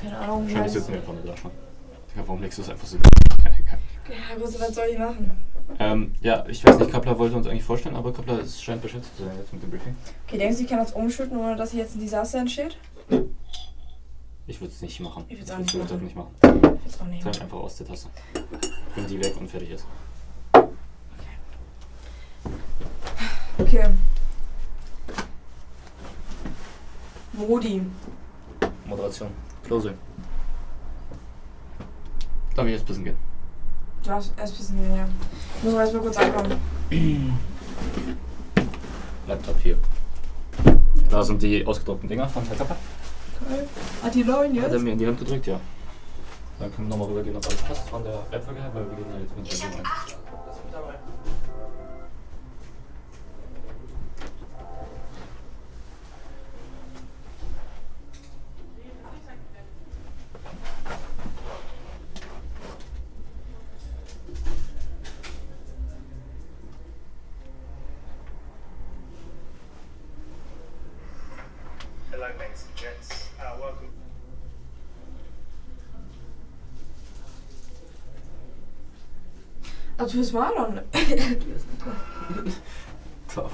Keine Ahnung. Wahrscheinlich sitzen wir einfach nur da schon. Digga, warum legst du es einfach so? Ja, gut, was soll ich machen? Ja, ich weiß nicht, Kappler wollte uns eigentlich vorstellen, aber Kappler scheint beschäftigt zu sein jetzt mit dem Briefing. Okay, denkst du, ich kann das umschütten, ohne dass hier jetzt ein Desaster entsteht? Ich würde es nicht machen. Ich würde es auch nicht machen. Nicht machen. Ich würde es auch nicht Treib machen. einfach aus der Tasse. Bring die weg und fertig ist. Okay. Modi. Moderation. Closing. Darf ich jetzt ein bisschen gehen? Du darfst erst ein bisschen gehen, ja. Ich muss erst mal kurz ankommen. Laptop hier. Da sind die ausgedruckten Dinger von Herr Kappa. Okay. Hat die neuen Hat er jetzt? mir in die Hand gedrückt, ja. Dann können wir nochmal rübergehen, ob alles passt von der Werkfolge her, weil wir gehen ja jetzt mit dem ein. Hello, ladies and gents. Welcome. Also fürs Marlon. Klar.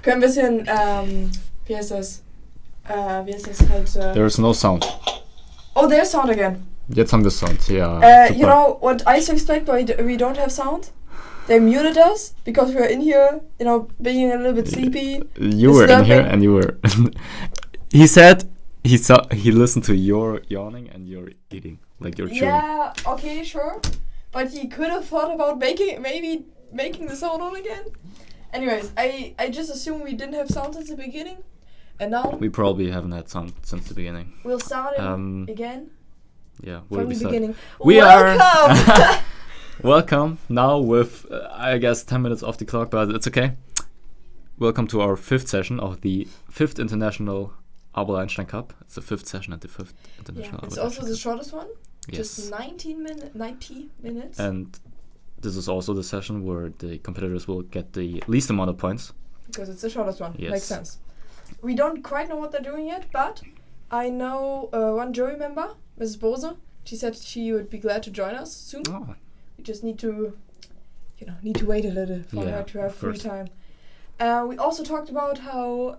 Können wir ein bisschen, wie heißt das halt, There's no sound. Oh, there's sound again. Jetzt haben wir Sound, ja. You know what I suspect why we don't have sound? They muted us because we were in here, you know, being a little bit sleepy. You were in here and you were... He said he listened to your yawning and your eating, like your chewing. Yeah, okay, sure. But he could have thought about making the sound on again. Anyways, I just assume we didn't have sound since the beginning. And now... We probably haven't had sound since the beginning. We'll start it again. Yeah, from the beginning. Welcome! Welcome, now with, I guess, 10 minutes off the clock, but it's okay. Welcome to our 5th session of the 5th International Albert Einstein Cup. It's the 5th session at the 5th International It's Albert also Einstein the Cup. shortest one. Yes. Just 90 minutes. And this is also the session where the competitors will get the least amount of points. Because it's the shortest one. Yes. Makes sense. We don't quite know what they're doing yet, but I know one jury member, Mrs. Bose. She said she would be glad to join us soon. Oh. We just need to wait a little for her to have free time. We also talked about how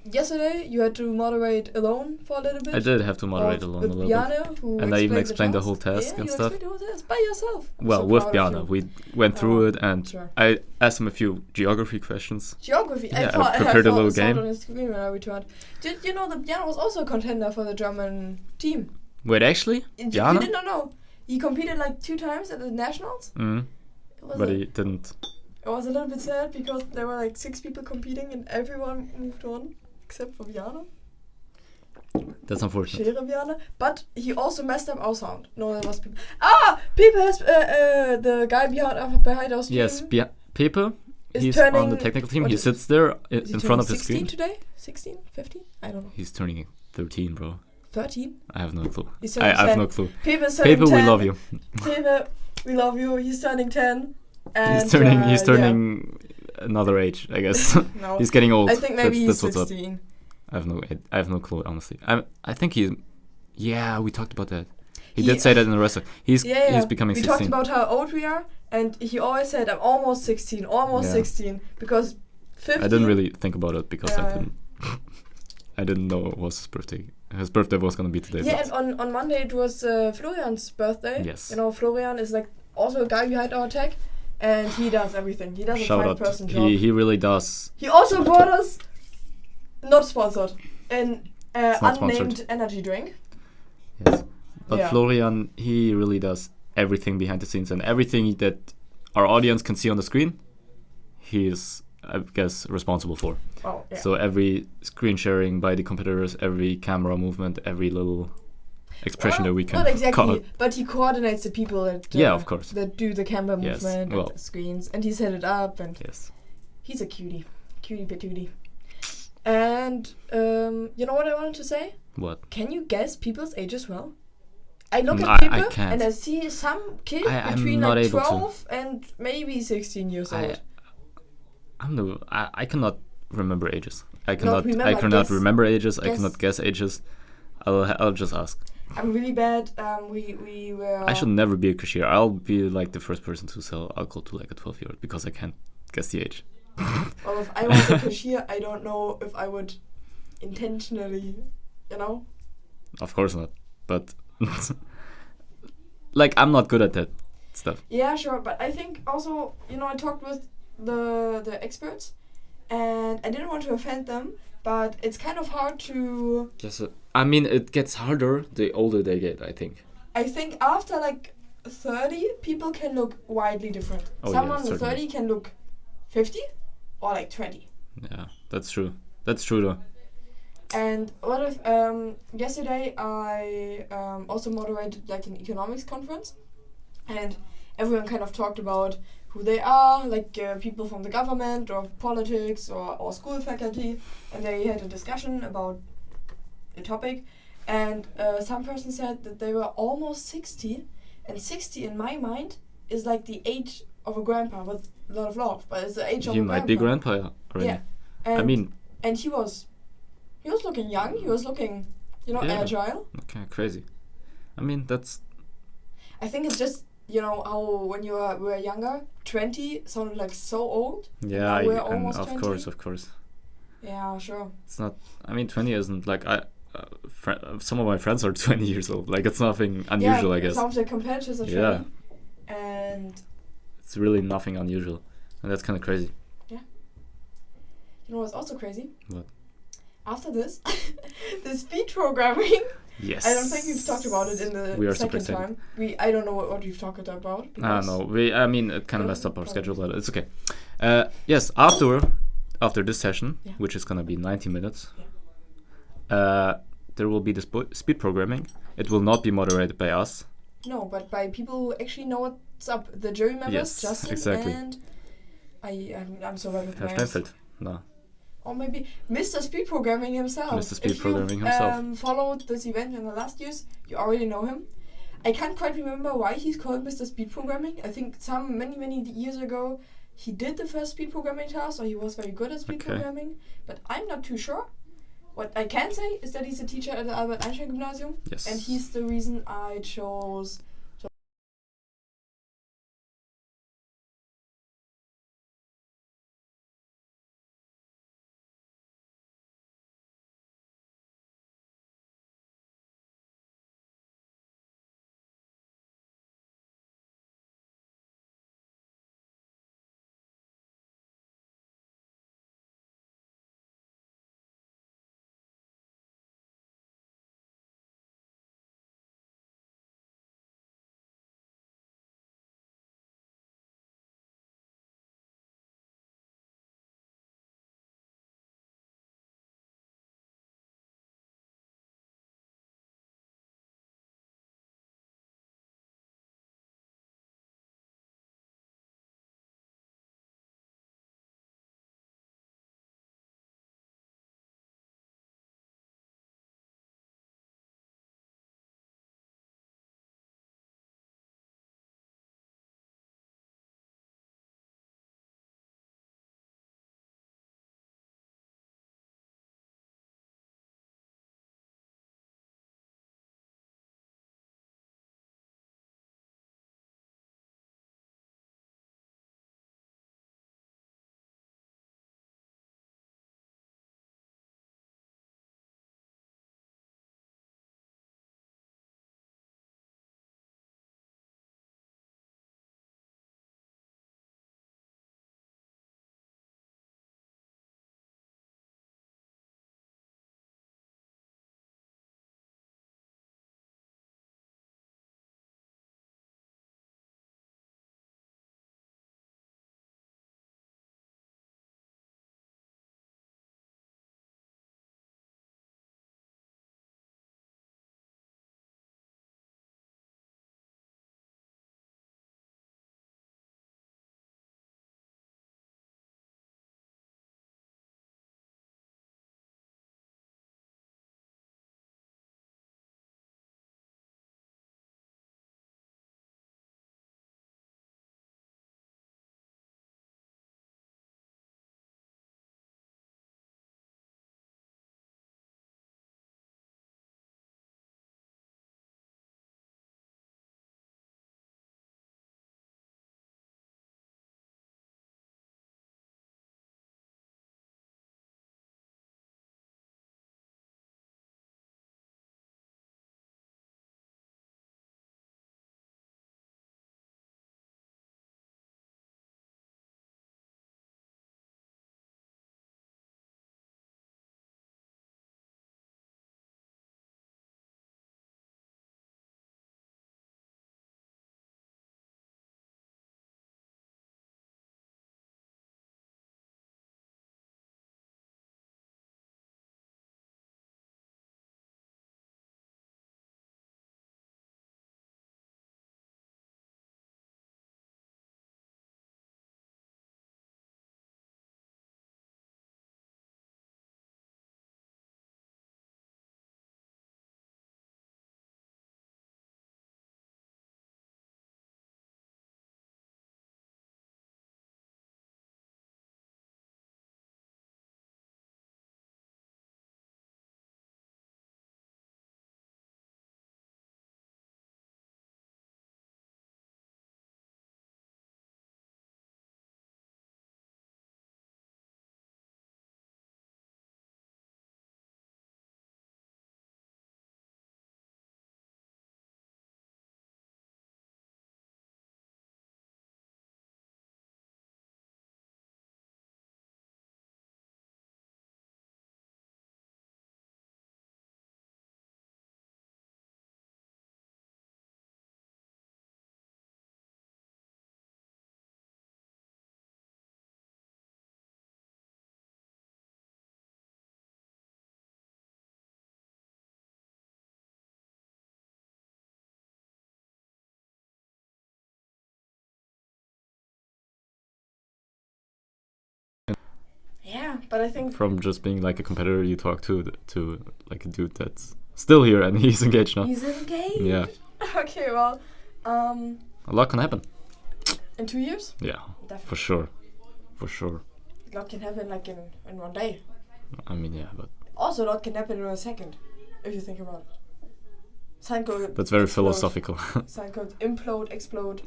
yesterday you had to moderate alone for a little bit. I did have to moderate alone a little bit. And I even explained the whole task and stuff. Yeah, you explained the whole task by yourself. Well, with Bjarne. We went through it and sure. I asked him a few geography questions. Geography? Yeah, I prepared a little game. On his screen when I returned. Did you know that Bjarne was also a contender for the German team? Wait, actually? Bjarne? You did not know. He competed like 2 times at the nationals. But he didn't. It was a little bit sad because there were like 6 people competing and everyone moved on except for Bjarne. That's unfortunate. Schere Bjarne. But he also messed up our sound. No, there was people. Pepe has the guy behind our stream. Yes, Pepe. He's turning, on the technical team. He sits there in front of his screen. 16 today? 16? 15? I don't know. He's turning 13, bro. 13? I have no clue. I have no clue. Pepe's turning Pepe, 10. we love you. Pepe, we love you. He's turning 10. And he's turning another age, I guess. No. He's getting old. I think maybe that's he's what's 16. up. I have no clue, honestly. I think he. Yeah, we talked about that. He did say that in the wrestling. He's becoming 16. We talked about how old we are, and he always said, "I'm almost 16, almost 16," because 15. I didn't really think about it because I didn't know it was his birthday. His birthday was gonna be today. Yeah, and on Monday it was Florian's birthday. Yes. You know, Florian is like also a guy behind our tech, and he does everything. He does a 5-person job. He really does. He also brought us, not sponsored, an unnamed sponsored. energy drink. Yes. But Florian, he really does everything behind the scenes, and everything that our audience can see on the screen, he is, I guess, responsible for. Oh, yeah. So every screen sharing by the competitors, every camera movement, every little expression that we can not exactly, call it. but he coordinates the people that of course, that do the camera movement and the screens, and he set it up, and he's a cutie patootie. And you know what I wanted to say? What? Can you guess people's ages well? I look at people and I see some kid between like 12 and maybe 16 years old. I cannot remember ages. I cannot remember ages. I cannot guess ages. I'll just ask. I'm really bad. We were. I should never be a cashier. I'll be like the first person to sell alcohol to like a 12-year-old because I can't guess the age. Well, if I was a cashier, I don't know if I would intentionally, you know. Of course not. But like I'm not good at that stuff. Yeah, sure. But I think also, you know, I talked with the experts, and I didn't want to offend them, but it's kind of hard to. Yes, I mean it gets harder the older they get. I think. I think after like 30, people can look widely different. Someone with 30 can look 50 or like 20. Yeah, that's true. That's true though. And what if yesterday I also moderated like an economics conference, and everyone kind of talked about who they are, like people from the government or politics or school faculty, and they had a discussion about the topic, and some person said that they were almost 60, and 60 in my mind is like the age of a grandpa with a lot of love, but it's the age of a grandpa. He might be grandpa already. Yeah. And he was looking young, he was looking, you know, agile. Okay, crazy. I mean, that's... I think it's just you know how when you were younger, 20 sounded like so old. Yeah, now we're and almost of 20. course. Yeah, sure. It's not. I mean, 20 isn't like some of my friends are 20 years old. Like it's nothing unusual, I guess. Some of the competitors are 20. Yeah. And It's really nothing unusual, and that's kind of crazy. yeah. You know what's also crazy? What? After this, the speed programming. Yes. I don't think we've talked about it in We the are super second time. I don't know what we've talked about. No, I mean, it kind of messed up our schedule, but it's okay. Yes, after this session, Yeah. which is gonna be 90 minutes, Yeah. there will be the speed programming. It will not be moderated by us. No, but by people who actually know what's up. The jury members, Yes, Justin exactly. and I'm so bad with Herr names. Steinfeld. No. Or maybe Mr. Speed Programming himself. Mr. Speed if Programming you've, himself. Followed this event in the last years, you already know him. I can't quite remember why he's called Mr. Speed Programming. I think many years ago he did the first speed programming task, or he was very good at speed programming, but I'm not too sure. What I can say is that he's a teacher at the Albert Einstein Gymnasium, Yes. and he's the reason I chose Yeah, but I think From just being like a competitor, you talk to like a dude that's still here and he's engaged now. he's engaged. Yeah, Okay, well, a lot can happen. in 2 years, Yeah, definitely. for sure. A lot can happen like in 1 day. I mean, yeah, but Also, a lot can happen in a second, if you think about it. Sign code. that's very explode. philosophical. Sign code implode, explode.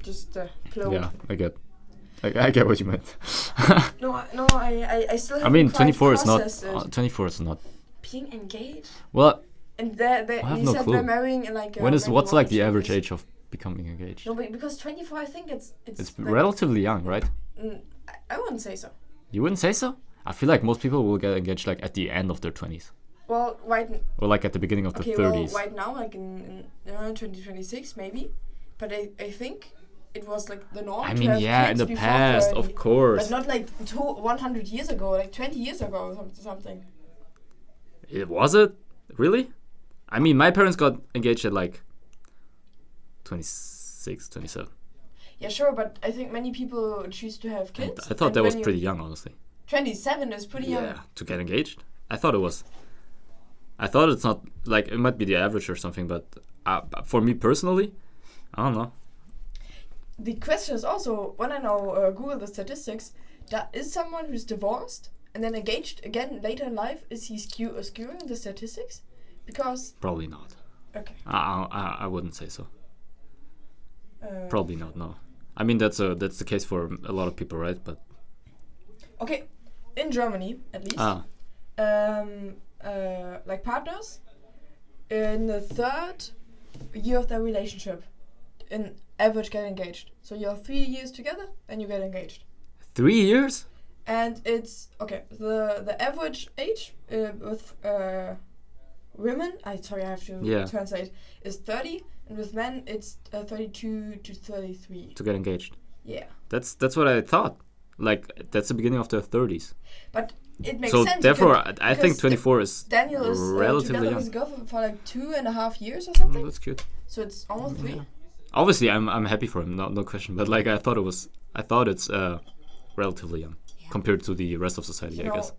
Just plode. Yeah, I get what you meant. I still. I haven't mean, quite 24 is not. processed it. 24 is not. Being engaged. Well, And I have you no said clue. they're marrying in like. what's like the average age? age of becoming engaged? No, but because 24, I think it's. It's like, relatively young, right? I wouldn't say so. You wouldn't say so? I feel like most people will get engaged like at the end of their 20s. Well, Or like at the beginning of the 30s. Well, right now, like in 2026, maybe. But I think it was like the norm. I to mean, have yeah, in kids the before past, 30, of course. But not like 100 years ago, like 20 years ago or something. Was it? Really? I mean, my parents got engaged at like 26, 27. Yeah, sure, but I think many people choose to have And kids. I thought and that was when you- pretty young, honestly. 27 is pretty young. Yeah, to get engaged? I thought it was. I thought it's not, like, it might be the average or something, but for me personally, I don't know. The question is also, when I now Google the statistics, that is someone who's divorced and then engaged again later in life, is he skewing the statistics? Because... Probably not. Okay. I wouldn't say so. Uh, Probably not, no. I mean, that's the case for a lot of people, right? But Okay, in Germany, at least, like partners, in the 3rd year of their relationship, in average get engaged. So you're 3 years together, then you get engaged. 3 years? And it's, okay, the average age with women, I have to Yeah. translate, is 30, and with men it's 32 to 33. To get engaged. Yeah. That's what I thought. Like, that's the beginning of their 30s. But it makes So sense. therefore, because- I think because 24 is Daniel is relatively together young. with his girlfriend for like 2.5 years or Oh, something. that's cute. So it's almost 3. Yeah. Obviously, I'm happy for him, no question. But like, I thought it's relatively young compared to the rest of society, You I know, guess.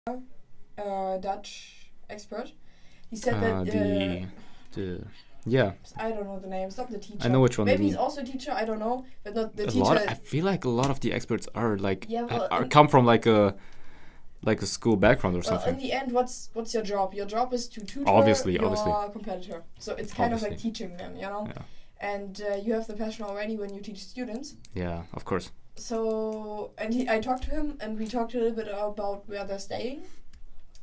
Dutch expert. He said yeah. I don't know the name. It's not the teacher. I know which one. Maybe he's also a teacher. I don't know, but not the teacher. I feel like a lot of the experts are like Yeah, come from like a school background or something. In the end, what's your job? Your job is to tutor Obviously. your competitor. So it's kind of like Obviously. teaching them, you know. Yeah. And you have the passion already when you teach students. Yeah, of course. So I talked to him, and we talked a little bit about where they're staying,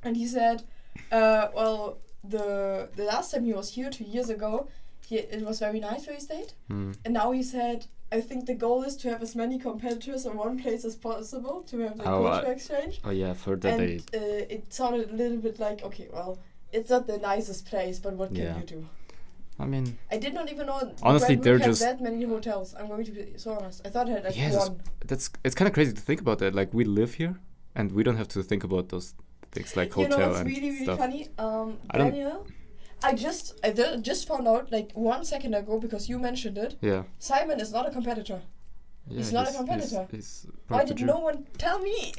and he said, well, the last time he was here 2 years ago, it was very nice where he stayed, and now he said, I think the goal is to have as many competitors in one place as possible to have the culture exchange. Oh yeah, for that and it sounded a little bit like, okay, well, it's not the nicest place, but what can you do? I mean, I did not even know honestly they're had just that many hotels. I'm going to be so honest. I thought I had like one. It's kind of crazy to think about that. Like we live here, and we don't have to think about those things like hotel and stuff. You know, it's really funny. Daniel, I just found out like 1 second ago because you mentioned it. Yeah. Simon is not a competitor. Yeah, he's not a competitor. He's Why did no one tell me?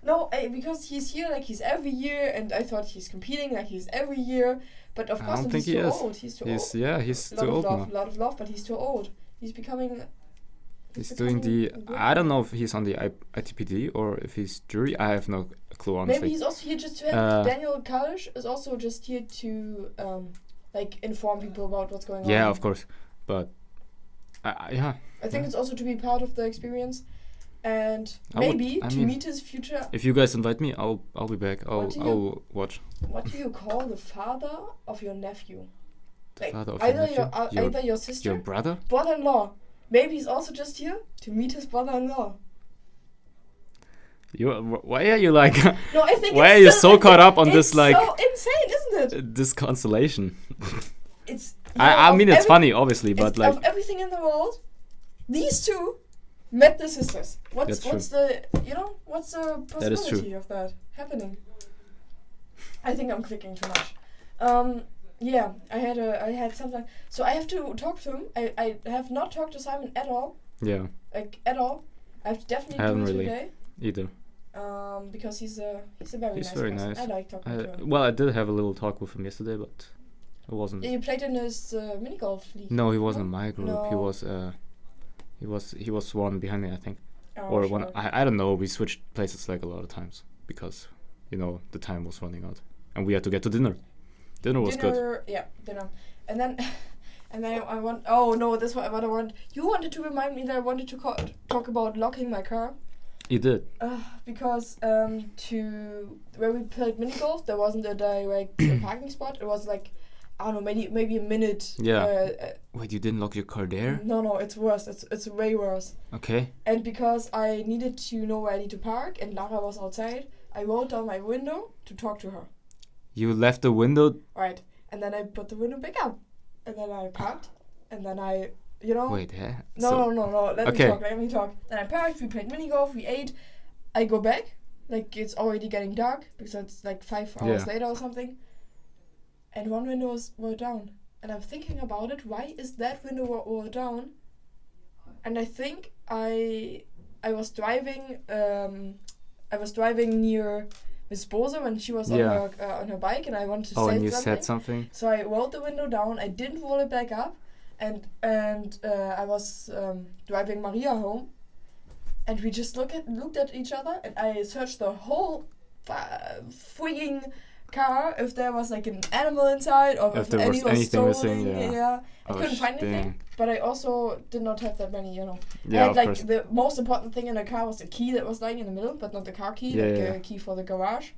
No, because he's here like he's every year, and I thought he's competing like he's every year. But of course, he's too old. He's too old. Yeah, he's too old now. A lot of love, but he's too old. He's becoming. He's doing the. I don't know if he's on the ITPD or if he's jury. I have no clue, honestly. Maybe he's also here just to help. Daniel Kalish is also just here to like inform people about what's going on. Yeah, of course, but yeah. I think it's also to be part of the experience, and maybe to meet his future. If you guys invite me, I'll be back. I'll watch. What do you call the father of your nephew? Like father of either your nephew? Either your sister, your brother, brother-in-law. Maybe he's also just here to meet his brother-in-law. Why are you like? No, I think. Why are you so caught up on this like? It's so insane, isn't it? This constellation. It's. I mean, it's funny, obviously, but like. Of everything in the world, these two met the sisters. What's the possibility of that happening? I think I'm clicking too much. Yeah, I had something. So I have to talk to him. I have not talked to Simon at all. Yeah. Like at all. I have to definitely do it today. Either. Because he's a very nice very person. nice. I like talking to him. Well, I did have a little talk with him yesterday, but it wasn't. You played in his mini golf league. No, he wasn't in my group. No. He was one behind me, I think. Oh, or sure. one. I don't know. We switched places like a lot of times because, the time was running out, and we had to get to dinner. Dinner was good. Yeah, dinner. And then I want. Oh no, this is what I want. You wanted to remind me that I wanted to talk about locking my car. You did. Because to where we played mini golf, there wasn't a direct parking spot. It was like, I don't know, maybe a minute. Yeah. Wait, you didn't lock your car there? No, it's worse. It's way worse. Okay. And because I needed to know where I need to park, and Lara was outside, I rolled down my window to talk to her. You left the window. Right, and then I put the window back up, and then I parked, and then I. Wait, yeah. No. Let me talk. Then I parked, we played mini golf, we ate. I go back, like it's already getting dark because it's like 5 hours later or something. And one window was down. And I'm thinking about it, why is that window down? And I think I was driving near Miss Bose when she was on her bike, and I wanted to say something. Oh, and you said something? So I rolled the window down, I didn't roll it back up. And I was driving Maria home, and we just looked at each other, and I searched the whole frigging car if there was like an animal inside or if there was anything missing. Yeah. I couldn't find anything, but I also did not have that many. Yeah, I had, like the most important thing in the car was the key that was lying in the middle, but not the car key, a key for the garage.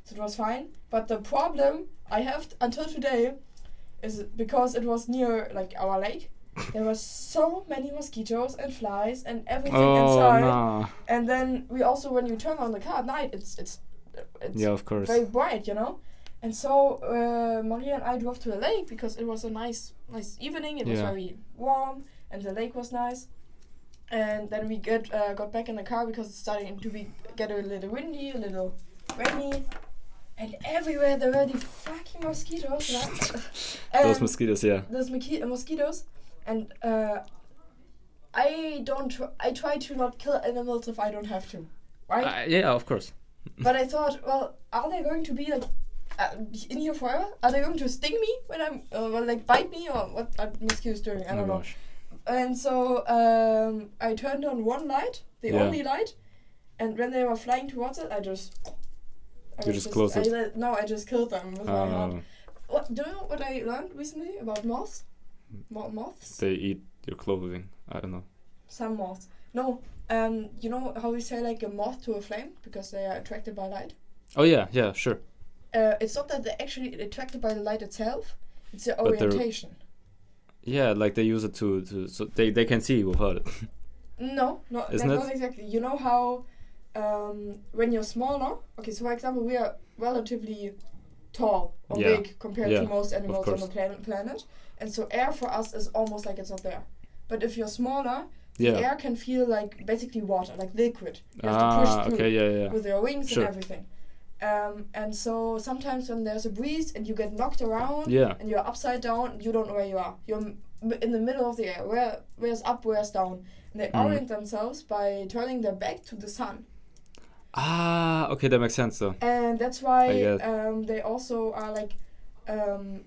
So it was fine. But the problem I have until today is because it was near like our lake. There were so many mosquitoes and flies and everything inside. No. And then we also, when you turn on the car at night, it's of course, very bright, And so Maria and I drove to the lake because it was a nice evening. It was very warm and the lake was nice. And then we got back in the car because it's starting to get a little windy, a little rainy. And everywhere there were the fucking mosquitoes. Those mosquitoes, yeah. Those mosquitoes. And I try to not kill animals if I don't have to. Right? Yeah, of course. But I thought, well, are they going to be like in here forever? Are they going to sting me when I'm, like bite me, or what are mosquitoes doing? I don't know. Gosh. And so I turned on one light, the only light, and when they were flying towards it, I just closed it? I just killed them with my hand. What, do you know what I learned recently about moths? Moths? They eat your clothing. I don't know. Some moths. No, you know how we say like a moth to a flame because they are attracted by light? Oh yeah, sure. It's not that they're actually attracted by the light itself, it's their But orientation. Yeah, like they use it to so they can see without it. No, not exactly. You know how when you're smaller, okay, so for example, we are relatively tall or big compared to most animals on the planet, and so air for us is almost like it's not there. But if you're smaller, the air can feel like basically water, like liquid. You have to push through with your wings and everything. And so sometimes when there's a breeze and you get knocked around and you're upside down, you don't know where you are. You're in the middle of the air. Where's up, where's down? And they orient themselves by turning their back to the sun. Ah, okay, that makes sense though. And that's why they also are like,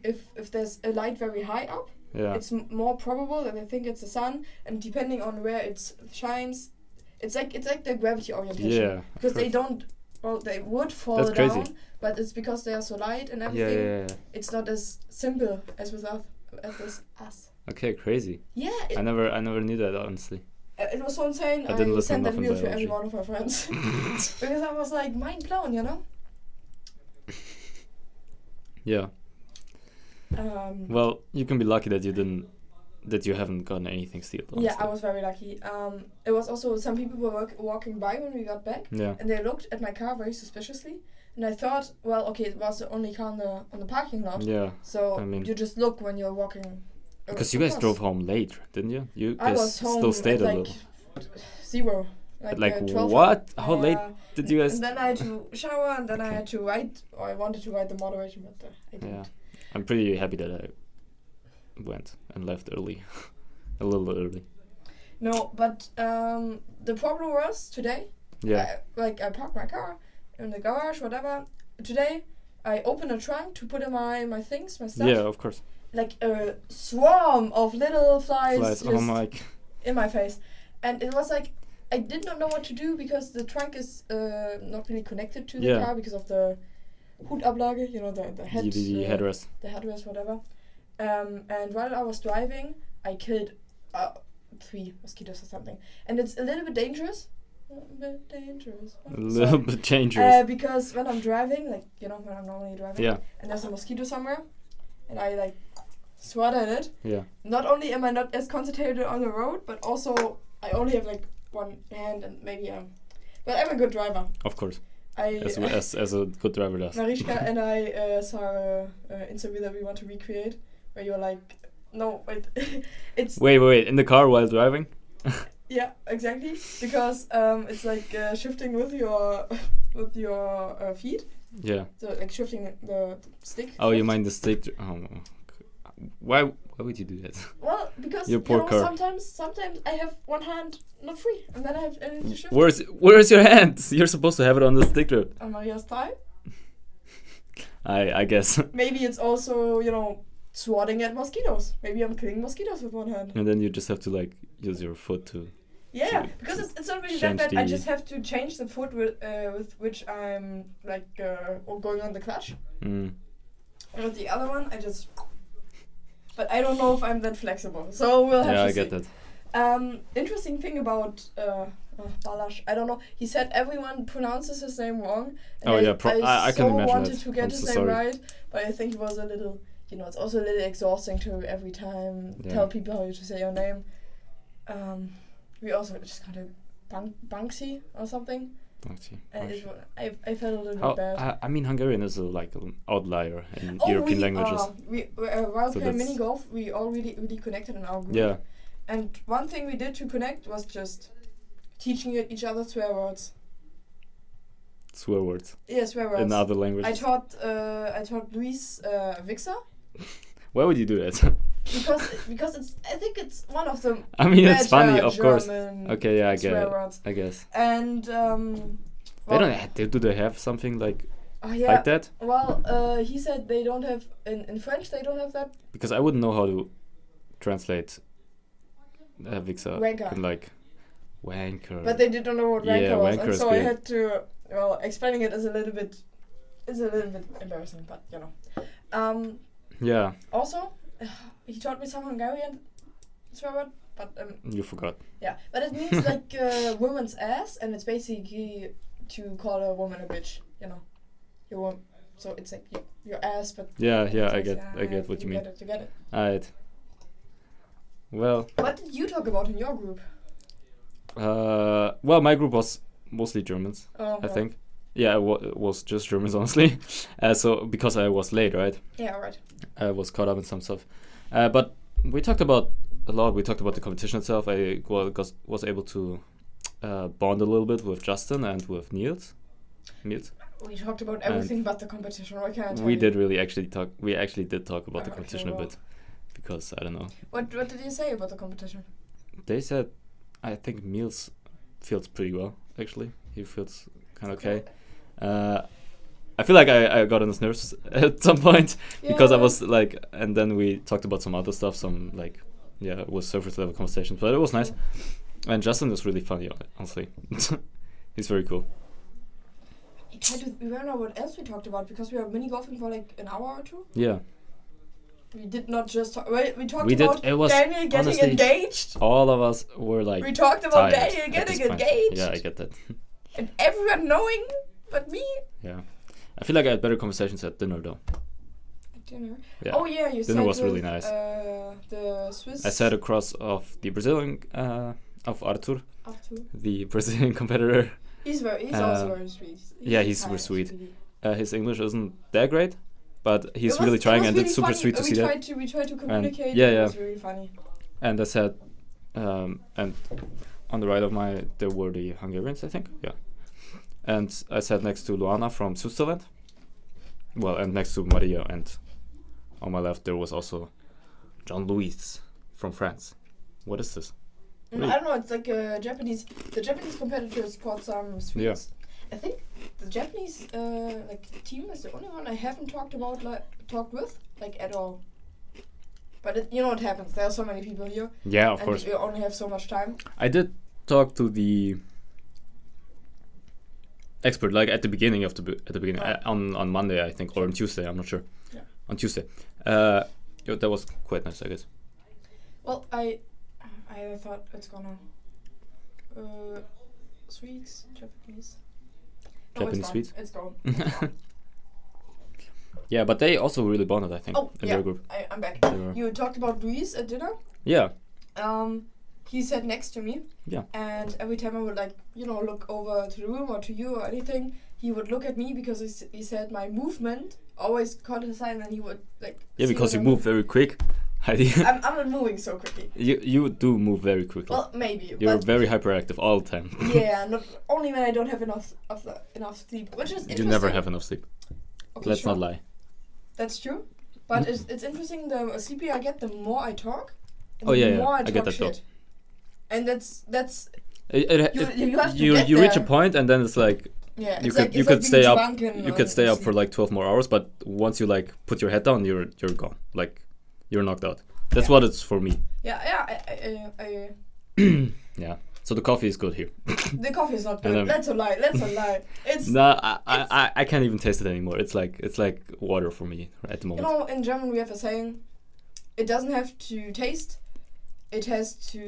if there's a light very high up, it's more probable that they think it's the sun, and depending on where it shines, it's like the gravity orientation. Yeah, because they don't. Well, they would fall down, but it's because they are so light and everything. Yeah. It's not as simple as with us. Okay, crazy. Yeah. I never knew that, honestly. It was so insane. I sent that video to every one of my friends because I was like mind blown, you know. Yeah. Well, you can be lucky that you haven't gotten anything stealed. Honestly. Yeah, I was very lucky. It was also some people were walking by when we got back, and they looked at my car very suspiciously. And I thought, well, okay, it was the only car on the parking lot. Yeah. So I mean, you just look when you're walking. Because you guys drove home late, didn't you? You I was home still stayed at a little. 0. Like 12 what? How late did you guys? And then I had to shower, and then I had to write, or I wanted to write the moderation, but I didn't. Yeah. I'm pretty happy that I went and left early. A little early. No, but the problem was today. Yeah. I parked my car in the garage, whatever. Today, I opened a trunk to put in my things, my stuff. Yeah, of course. Like a swarm of little flies in my face. And it was like, I did not know what to do because the trunk is not really connected to the car because of the Hutablage, you know, the head, the headrest. The headrest, whatever. And while I was driving, I killed 3 mosquitoes or something. And it's a little bit dangerous. A little bit dangerous. Because when I'm driving, like, you know, when I'm normally driving, and there's a mosquito somewhere, and I, like, swat at it. Yeah. Not only am I not as concentrated on the road, but also I only have, like, one hand and maybe but I'm a good driver. Of course. As a good driver does. Mariska and I saw an interview that we want to recreate, where you're like, no, wait, it's... Wait, in the car while driving? Yeah, exactly, because it's like shifting with your feet. Yeah. So like shifting the stick. Oh, you mind the stick? Why would you do that? Well, because you know, sometimes I have one hand not free, and then I need to shift. Where's your hand? You're supposed to have it on the stick road. On Maria's thigh. I guess. Maybe it's also, you know, swatting at mosquitoes. Maybe I'm killing mosquitoes with one hand. And then you just have to like use your foot to. Yeah, because it's not really that bad. I just have to change the foot with which I'm like going on the clutch. And with the other one, I just. But I don't know if I'm that flexible, so we'll have to see. Yeah, I get that. Interesting thing about Balash, I don't know. He said everyone pronounces his name wrong. And I can imagine wanted to get his name right, but I think it was a little, you know, it's also a little exhausting to every time tell people how to say your name. We also just got a Banksy or something. And I felt a little bit bad. I mean, Hungarian is like an outlier in European languages. While playing mini golf, we all really connected in our group. Yeah. And one thing we did to connect was just teaching each other swear words. Swear words. Yeah, swear words. In other languages. I taught Luis Wichser. Why would you do that? Because I think it's one of the. I mean, it's funny, of course. Okay, yeah, I guess. And They don't. Do they have something like yeah. like that? Well, he said they don't have in French. They don't have that. Because I wouldn't know how to translate Wichser Wanker. in like wanker. But they didn't know what wanker Yeah, was, wanker and is so I good. had to. Well, explaining it is a little bit embarrassing, but you know. Yeah, Also, he taught me some Hungarian swear word, but you forgot. yeah, but it means like woman's ass, and it's basically to call a woman a bitch. You know, so it's like your ass, but Yeah, it's I like, get what you mean. You get it. Alright. Well, What did you talk about in your group? well, my group was mostly Germans, Oh, I think. Yeah, it was just Germans, honestly. So because I was late, right? Yeah, right. I was caught up in some stuff. But we talked about a lot. We talked about the competition itself. I was able to bond a little bit with Justin and with Niels. We talked about everything but the competition. What can I tell We you? did really actually talk. We actually did talk about the Okay, competition well. a bit, because I don't know. What did you say about the competition? They said, I think Niels feels pretty well. Actually, he feels kind of okay. I feel like I got on his nerves at some point because I was like, and then we talked about some other stuff, some like, yeah, it was surface level conversations, but it was nice. And Justin is really funny, honestly. He's very cool. We don't know what else we talked about because we were mini golfing for like an hour or two. Yeah. We did not just talk. We talked We did- about it was Daniel getting honestly- engaged. All of us were like, We talked about tired Daniel at getting this point. engaged. Yeah, I get that. And everyone knowing but me. Yeah. I feel like I had better conversations at dinner though. At dinner. Yeah. Oh yeah, you said Dinner was really with, nice. The Swiss. I sat across of the Brazilian, of Arthur, Arthur. the Brazilian competitor. He's also very sweet. Yeah, he's super nice, sweet. really. His English isn't that great, but he's It was- really trying, was and really it's super funny. sweet to see that. We tried to communicate. yeah, It yeah. was really funny. And I said, and on the right of there were the Hungarians, I think. Yeah. And I sat next to Luana from Switzerland. Well, and next to Maria, and on my left there was also Jean-Louis from France. What is this? I don't know. It's like a Japanese. The Japanese competitors brought some sweets. Yeah. I think the Japanese team is the only one I haven't talked with at all. But you know what happens. There are so many people here. Yeah, of and course. we only have so much time. I did talk to the expert, like at the beginning Right. on Monday, I think, or on Tuesday. I'm not sure. Yeah. On Tuesday. That was quite nice, I guess. Well, I thought it's gonna sweets Japanese. No, Japanese it's gone. sweets? It's gone. Yeah, but they also really bonded, I think, Oh, in yeah. their group. I'm back. They were- You talked about Luis at dinner. Yeah. He sat next to me. Yeah. And every time I would look over to the room or to you or anything, he would look at me because he said my movement always caught his eye, and then he would Yeah, see because what you move very quick. Heidi. I'm not moving so quickly. You do move very quickly. Well, maybe. You're but very hyperactive all the time. yeah, not only when I don't have enough sleep, which is You interesting. never have enough sleep. Okay, Let's sure. not lie. That's true. But it's interesting. The sleepier I get, the more I talk. And Oh, yeah, the yeah. more I I get talk that though. shit. And that's You have to get reach there. a point, and then it's like yeah. you It's could like, you it's could like stay being up. drunk and, You could stay up for sleep. like 12 more hours, but once you like put your head down, you're gone. Like you're knocked out. That's Yeah. what it's for me. Yeah. I Yeah. So the coffee is good here. the coffee is not And good. That's a lie. It's No, I can't even taste it anymore. It's like water for me at the you moment. know, in German we have a saying. It doesn't have to taste. It has to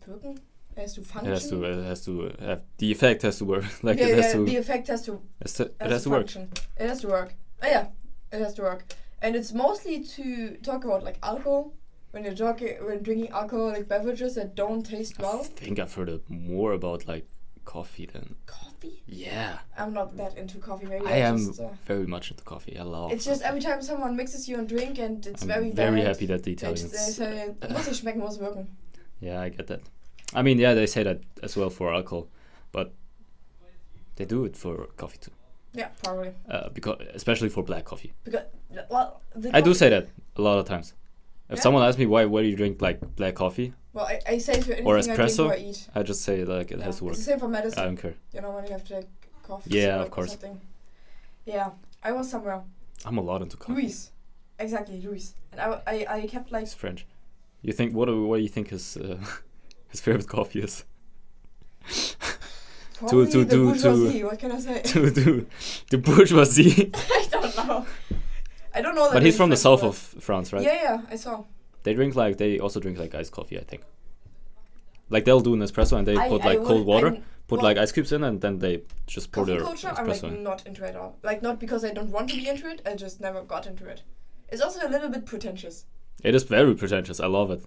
wirken. It has to function. It has to have the effect has to work. Like yeah, it has yeah, to. the effect has to It has to work. function. It has to work. Oh, yeah, it has to work. And it's mostly to talk about like alcohol. When drinking alcoholic beverages that don't taste well. I think I've heard more about like coffee than. Coffee? Yeah. I'm not that into coffee. Maybe I am just, very much into coffee. I love. it's just every time someone mixes you a drink and it's I'm very very bad. happy that the They Italians. say muss nicht schmecken, muss wirken. Yeah, I get that. I mean, yeah, they say that as well for alcohol, but they do it for coffee too. Yeah, probably. Because especially for black coffee. Because I do say that a lot of times. If Yeah? someone asks me why do you drink like black coffee, Well, I say to anything or I drink espresso, or eat. I just say like it has to work. It's the same for I medicine. don't care. You know, when you have to take coffee. Yeah, syrup of course. Or something. Yeah, I was somewhere. I'm a lot into coffee. Luis. Exactly, Luis. And I kept like... He's French. You think what do you think his his favorite coffee is? Probably to the do- bourgeoisie, what can I say? to bourgeoisie. I don't know. I don't know that But he's many from the French south words. of France, right? Yeah, I saw. They also drink like iced coffee, I think. Like they'll do an espresso and they put like cold water, put like ice cubes in, and then they just pour coffee their culture, I'm espresso like in. not into it at all. Like not because I don't want to be into it, I just never got into it. It's also a little bit pretentious. It is very pretentious. I love it.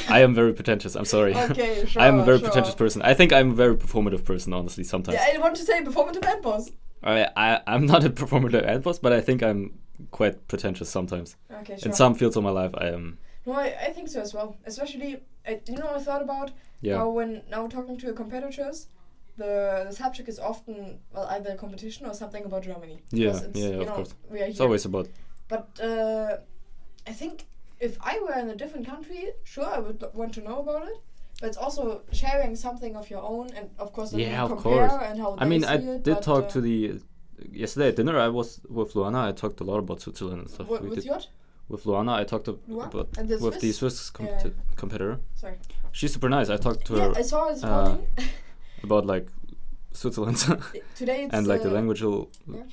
I am very pretentious. I'm sorry. Okay, sure. I am a very sure. pretentious person. I think I'm a very performative person, honestly. Sometimes. Yeah, I want to say performative and boss. I'm not a performative ad boss, but I think I'm quite pretentious sometimes. Okay, sure. In some fields of my life, I am. No, I think so as well. Especially, I thought about how when now talking to your competitors, the subject is often either a competition or something about Germany. Yeah, Because it's, of course. We are It's here. always about. But I think if I were in a different country, sure, I would want to know about it. But it's also sharing something of your own, and of course, then you Yeah, of compare course. and how I mean, they I see it, did but, talk to the yesterday at dinner. I was with Luana. I talked a lot about Switzerland and stuff. We with did- what? With Luana, I talked Luana? about And the with the Swiss? Swiss Yeah. competitor. Sorry. She's super nice. I talked to Yeah, her I saw it this morning. about like Switzerland Today it's and like the sure.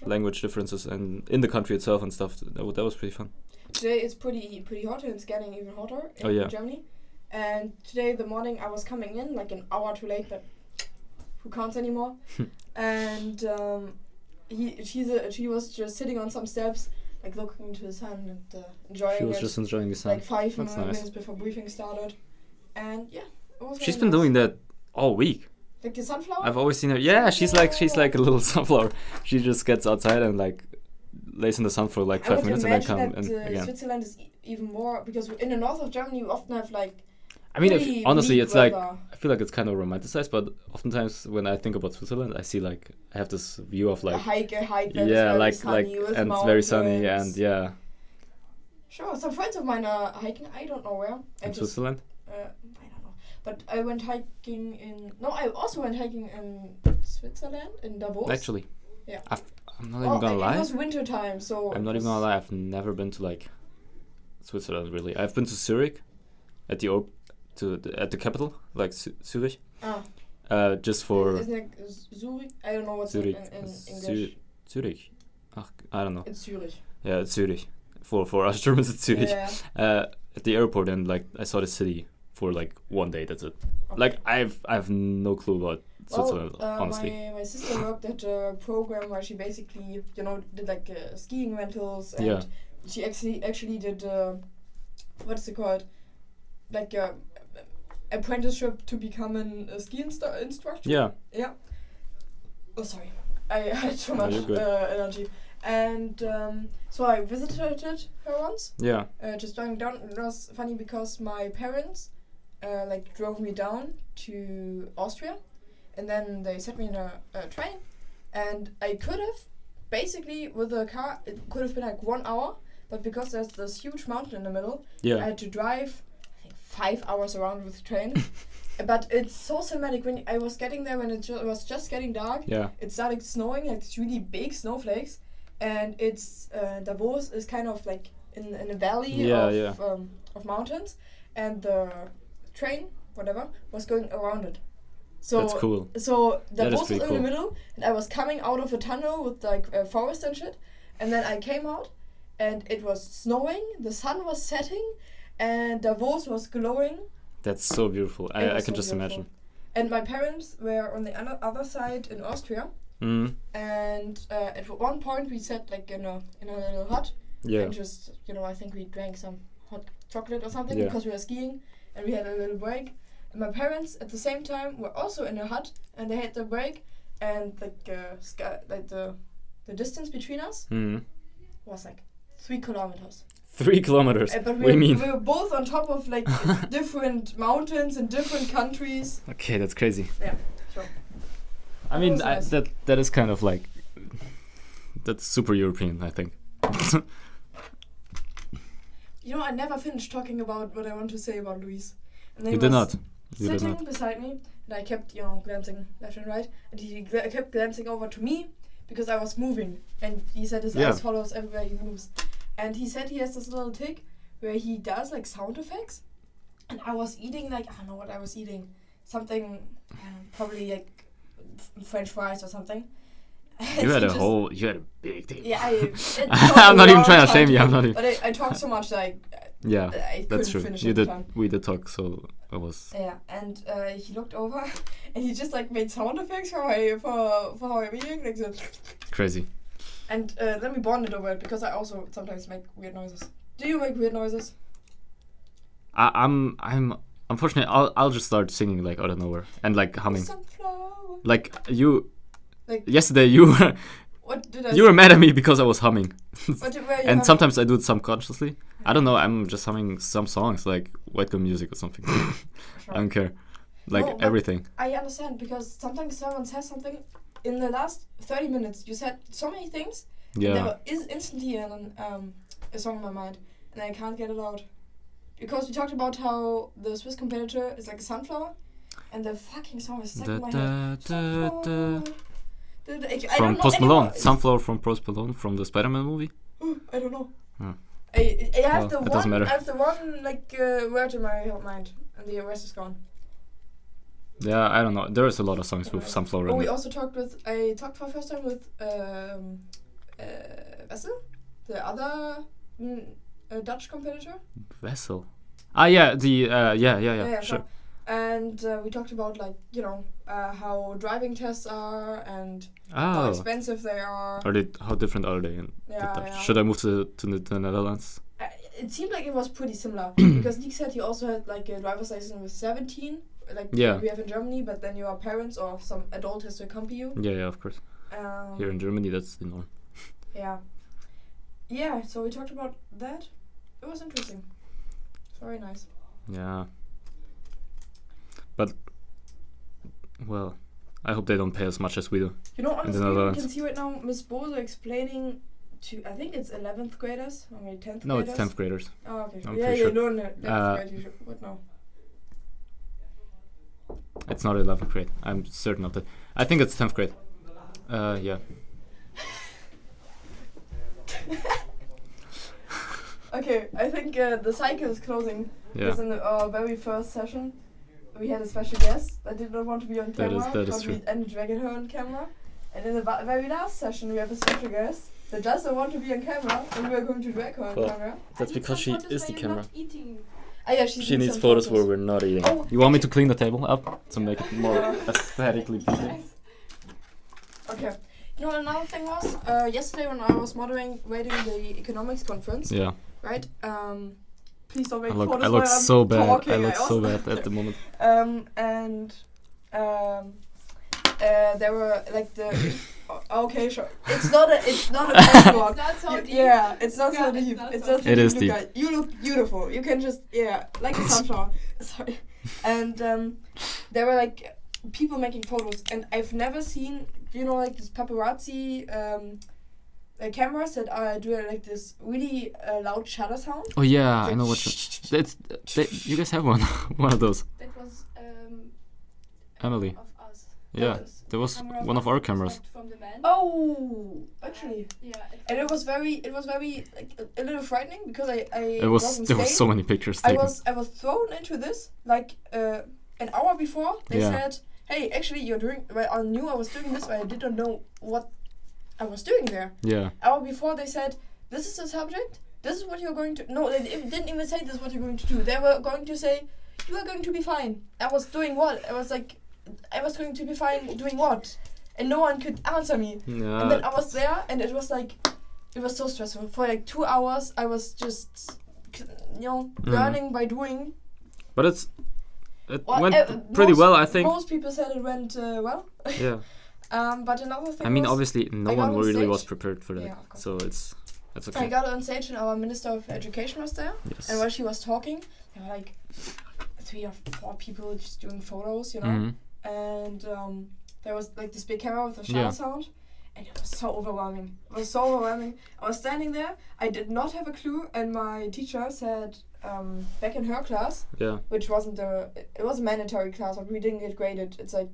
language differences and in the country itself and stuff. That was pretty fun. Today it's pretty hot and it's getting even hotter in Germany. And today the morning I was coming in like an hour too late, but who counts anymore? And she was just sitting on some steps, like looking into the sun and enjoying it. She was just enjoying the sun. Like 5 That's minutes nice. before briefing started. And yeah, it was She's very been nice. doing that all week. Like the sunflower? I've always seen her. Yeah, she's like a little sunflower. She just gets outside and like lays in the sun for like 5 minutes and then come in again. Switzerland is even more, because in the north of Germany we often have like I mean, pretty if, honestly, bleak it's like weather. I feel like it's kind of romanticized, but oftentimes when I think about Switzerland, I see like I have this view of a like hike that is yeah, very like sunny with and it's very sunny mountains. and yeah. Sure, some friends of mine are hiking. I don't know where. In Switzerland. I don't know. But I went hiking in. No, I also went hiking in Switzerland in Davos. Actually, Yeah. I'm not even gonna It lie. was winter time, so. I'm not even gonna lie. I've never been to like Switzerland really. I've been to Zurich, at the capital, like Zurich. Ah. Just for Isn't it Zurich? I don't know what's Zurich. in English. Zurich. I don't know. It's Zurich. Yeah, it's Zurich. For us Germans, it's Zurich. Yeah. At the airport, and like I saw the city for like one day. That's it. Okay. Like I've no clue about Switzerland, honestly. My sister worked at a program where she basically, did like skiing rentals, and Yeah. she actually did what's it called, like a apprenticeship to become a ski instructor. Yeah. Yeah. Oh, sorry, I had too No, much you're good. energy, and so I visited her once. Yeah. Just driving down. It was funny because my parents drove me down to Austria, and then they set me in a train, and I could have basically with a car it could have been like 1 hour, but because there's this huge mountain in the middle, I Yeah. had to drive I think 5 hours around with the train. But it's so cinematic when I was getting there when it was just getting dark. Yeah. It started snowing, like it's really big snowflakes, and it's Davos is kind of like in a valley of mountains, and the train was going around it. So That's cool. So That is Davos was pretty in cool. the middle, and I was coming out of a tunnel with like forest and shit, and then I came out, and it was snowing, the sun was setting, and Davos was glowing. That's so beautiful. It I was can so just beautiful. imagine. And my parents were on the other side in Austria, Mm. and at one point we sat like in a little hut, Yeah. and just I think we drank some hot chocolate or something Yeah. because we were skiing, and we had a little break. And my parents at the same time were also in a hut, and they had their break, and the distance between us Mm. was like 3 kilometers. 3 kilometers. But What do you mean? we were both on top of like different mountains in different countries. Okay, that's crazy. Yeah, sure. I mean, was nice. that is kind of like that's super European, I think. I never finished talking about what I want to say about Luis. And then You he did was not. You did sitting not. beside me, and I kept, glancing left and right, and he kept glancing over to me because I was moving, and he said his Yeah. eyes follows everywhere he moves, and he said he has this little tick where he does like sound effects, and I was eating like I don't know what I was eating, something probably like French fries or something. And You he had just- you had a big dick. Yeah, I'm not even trying to shame you. I'm not even. But I talked so much that Yeah, I that's couldn't true. finish You at the did. time. We did talk, so it was. Yeah, and he looked over, and he just like made sound effects for how I'm eating, like the. Crazy. And then we bonded over it because I also sometimes make weird noises. Do you make weird noises? I'm unfortunately I'll just start singing like out of nowhere and like humming. Sunflower. Like you. Like- Yesterday you were What did I? you were mad at me because I was humming. What did, where you And have- sometimes I do it subconsciously. I don't know. I'm just humming some songs like white girl music or something. Sure. I don't care. Like No, but- everything. I understand because sometimes someone says something. In the last 30 minutes, you said so many things. And there Yeah. is instantly a song in my mind, and I can't get it out. Because we talked about how the Swiss competitor is like a sunflower, and the fucking song is stuck in my head. Sunflower. I From don't know Post anymore. Malone. Sunflower from Post Malone from the Spider-Man movie. I don't know. Hmm. I have Well, it doesn't matter. I have the one like word in my mind, and the rest is gone. Yeah, I don't know. There is a lot of songs with Sunflower Oh, in we it. also talked with. I talked for the first time with Wessel, the other Dutch competitor. Vessel. Ah, yeah. The yeah. Sure. And we talked about like how driving tests are and how Oh. expensive they are. How different are they in the Yeah, Dutch? yeah. Should I move to the Netherlands? It seemed like it was pretty similar because Nick said he also had like a driver's license with 17, like Yeah. we have in Germany, but then your parents or some adult has to accompany you. Yeah, of course. Here in Germany, that's the norm. Yeah, so we talked about that. It was interesting. Very nice. Yeah. But, well, I hope they don't pay as much as we do. On the In the screen we Netherlands. can see right now Miss Bose explaining to, I think it's 11th graders, or maybe 10th No, graders. it's 10th graders. Oh, okay. I'm yeah, pretty yeah, sure. no, 11th grade, you would know. It's not 11th grade. I'm certain of that. I think it's 10th grade. Yeah. Okay, I think the cycle is closing. Yeah. Because in our very first session, we had a special guest that did not want to be on That is- camera. that is but true. we ended dragging her on camera. And in the very last session, we have a special guest that doesn't want to be on camera, and we are going to drag her on Well, camera. That's because she is the camera. Ah, yeah, she She needs some photos where we're not eating. Oh, You want me to clean the table up to make it more aesthetically pleasing? Okay. Another thing was, yesterday when I was rating the economics conference, Yeah. right? Please don't make I look photos while I'm so bad. talking. I look so also- bad at the moment. There were like the okay, sure. It's not a benchmark. It's not so deep. Yeah, it's not so Yeah, deep. it's not It's so not so It deep. is Look deep. at- You look beautiful. You can just like a sunflower. Sorry. And there were like people making photos, and I've never seen like this paparazzi cameras that do like this really loud shutter sound. Oh yeah, I know what. You guys have one, one of those. That was Emily. of us. Yeah, there was Camera one of our cameras. from the man. Oh, actually. Yeah. And it was very like a little frightening because I There was so many pictures I taken. was thrown into this like an hour before. They Yeah. said, "Hey, actually, you're doing." Well, I knew I was doing this, but I didn't know what I was doing there. Yeah. Hour before, they said, "This is the subject. This is what you're going to." No, they didn't even say this is what you're going to do. They were going to say, "You are going to be fine." I was doing what? I was like, I was going to be fine doing what? And no one could answer me. And then I was there, and it was like, it was so stressful. For like 2 hours, I was just, learning by doing. But it Well, went pretty well, I think. Most people said it went well. Yeah. But another thing I mean, was, obviously, no I got one on really was stage. prepared for that, Yeah, of course. so it's I okay. got on stage and our Minister of Education was there. Yes. And while she was talking, there were like 3 or 4 people just doing photos, Mhm. And there was like this big camera with a shutter Yeah. sound. And it was so overwhelming. I was standing there. I did not have a clue, and my teacher said back in her class, which wasn't it was a mandatory class, but we didn't get graded. It's like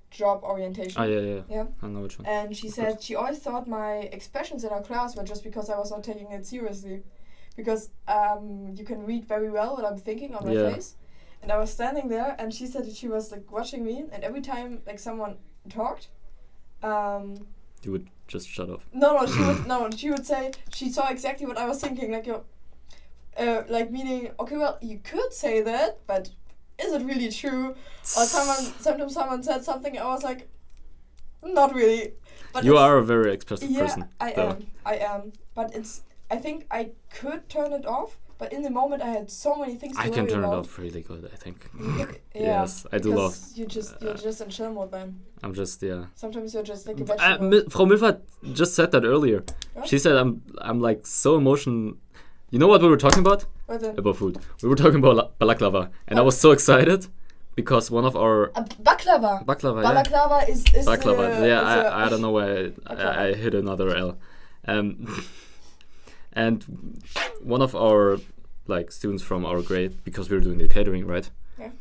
job orientation. Yeah. I know which one. And she said she always thought my expressions in our class were just because I was not taking it seriously, because you can read very well what I'm thinking on my face. And I was standing there, and she said that she was like watching me, and every time like someone talked, you would just shut off. She would say she saw exactly what I was thinking, like meaning, okay, well, you could say that, but is it really true? Or sometimes someone said something, I was like, not really. But you are a very expressive person. I am. But I think I could turn it off, but in the moment I had so many things to worry about. I can turn it off really good, I think. Yes, I do love. You're just in chill mode then. I'm just, Sometimes you're just like a vegetable. Frau Milfert just said that earlier. What? She said I'm like so emotional. You know what we were talking about? About food. We were talking about balaklava, and I was so excited because one of our baklava. Balaklava is baklava. I don't know why I hit another L. And one of our like students from our grade, because we were doing the catering, right? Yeah.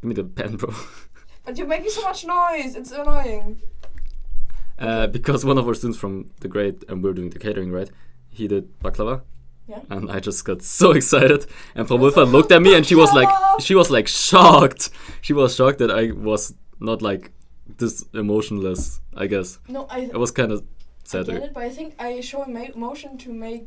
Give me the pen, bro. But you're making so much noise. It's annoying. Because one of our students from the grade, and we were doing the catering, right? He did baklava. Yeah. And I just got so excited, and Frau Wilfer looked at me, and she was like shocked. She was shocked that I was not like this emotionless, I guess. No, I was kind of sad. I get it, but I think I show emotion to make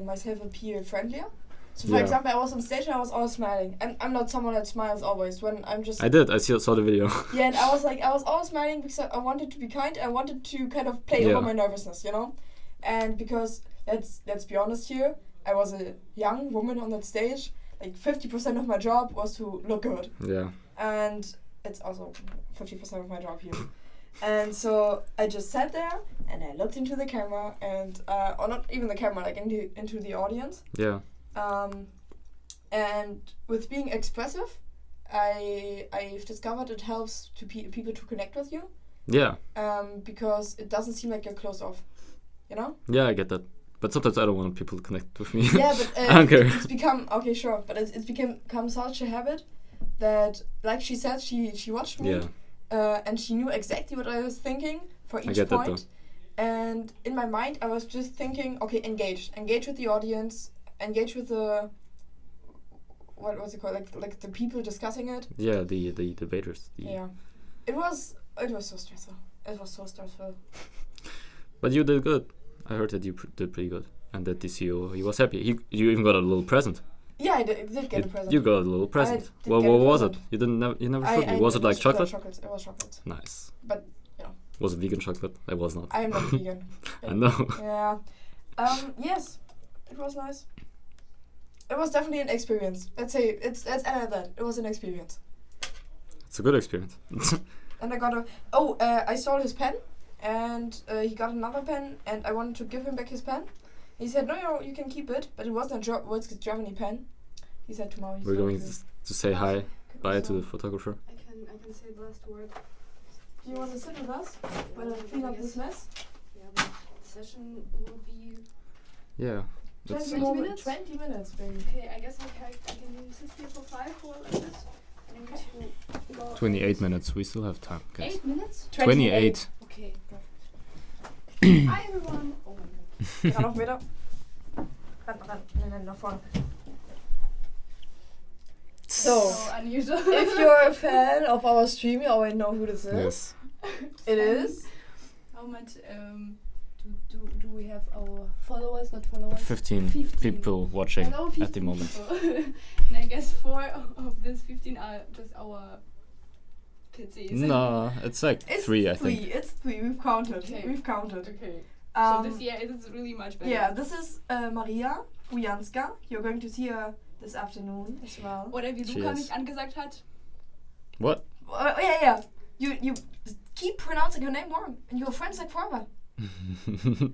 myself appear friendlier. So for example, I was on stage and I was always smiling, and I'm not someone that smiles always. When I'm just. I saw the video. Yeah, and I was always smiling because I wanted to be kind. I wanted to kind of play over my nervousness, you know, and because let's be honest here. I was a young woman on that stage. Like 50% of my job was to look good. Yeah. And it's also 50% of my job here. And so I just sat there and I looked into the camera and or not even the camera, like into the audience. Yeah. And with being expressive, I've discovered it helps to people to connect with you. Yeah. Because it doesn't seem like you're closed off. You know? Yeah, I get that. But sometimes I don't want people to connect with me. Yeah, but it's become okay, sure. But it's become such a habit that, like she said, she watched me, and she knew exactly what I was thinking for each point. And in my mind, I was just thinking, okay, engage with the audience, engage with the what was it called, like the people discussing it. Yeah, the debaters. Yeah, it was so stressful. It was so stressful. But you did good. I heard that you did pretty good, and that the CEO, he was happy. You even got a little present. Yeah, I did get a present. You got a little present. What was it? You never showed me. Was it like chocolate? It was chocolate. Nice. But was it vegan chocolate? I was not. I am not vegan. I know. Yeah. Yes, it was nice. It was definitely an experience. Let's end at that. It was an experience. It's a good experience. And I got I stole his pen. And he got another pen, and I wanted to give him back his pen. He said, "No, you can keep it." But it wasn't a Germany pen. He said tomorrow he's going to say bye to the photographer. I can say the last word. Do you want to sit with us while I clean up this mess? Yeah, but the session will be. Yeah. 20 minutes. 20 minutes, baby. Okay, I guess I can sit here for 5 or like this. I need to go. 28 minutes. We still have time, guys. 8 minutes? 28. Okay. Hi everyone. Oh my god. Ran auf wieder. Ran nach vorne. So unusual. If you're a fan of our stream, you already know who this is. Yes. It is. How much do we have our followers? Not followers. 15 people watching 15 at the moment. And I guess 4 of these 15 are just our PCs. No, it's like 3, I think. It's 3. We've counted. Okay. We've counted. Okay. So this year it is really much better. Yeah, this is Maria Bujanska. You're going to see her this afternoon as well. Oder wie Luca mich angesagt hat. What? Yeah. You keep pronouncing her name wrong, and you're friends like forever.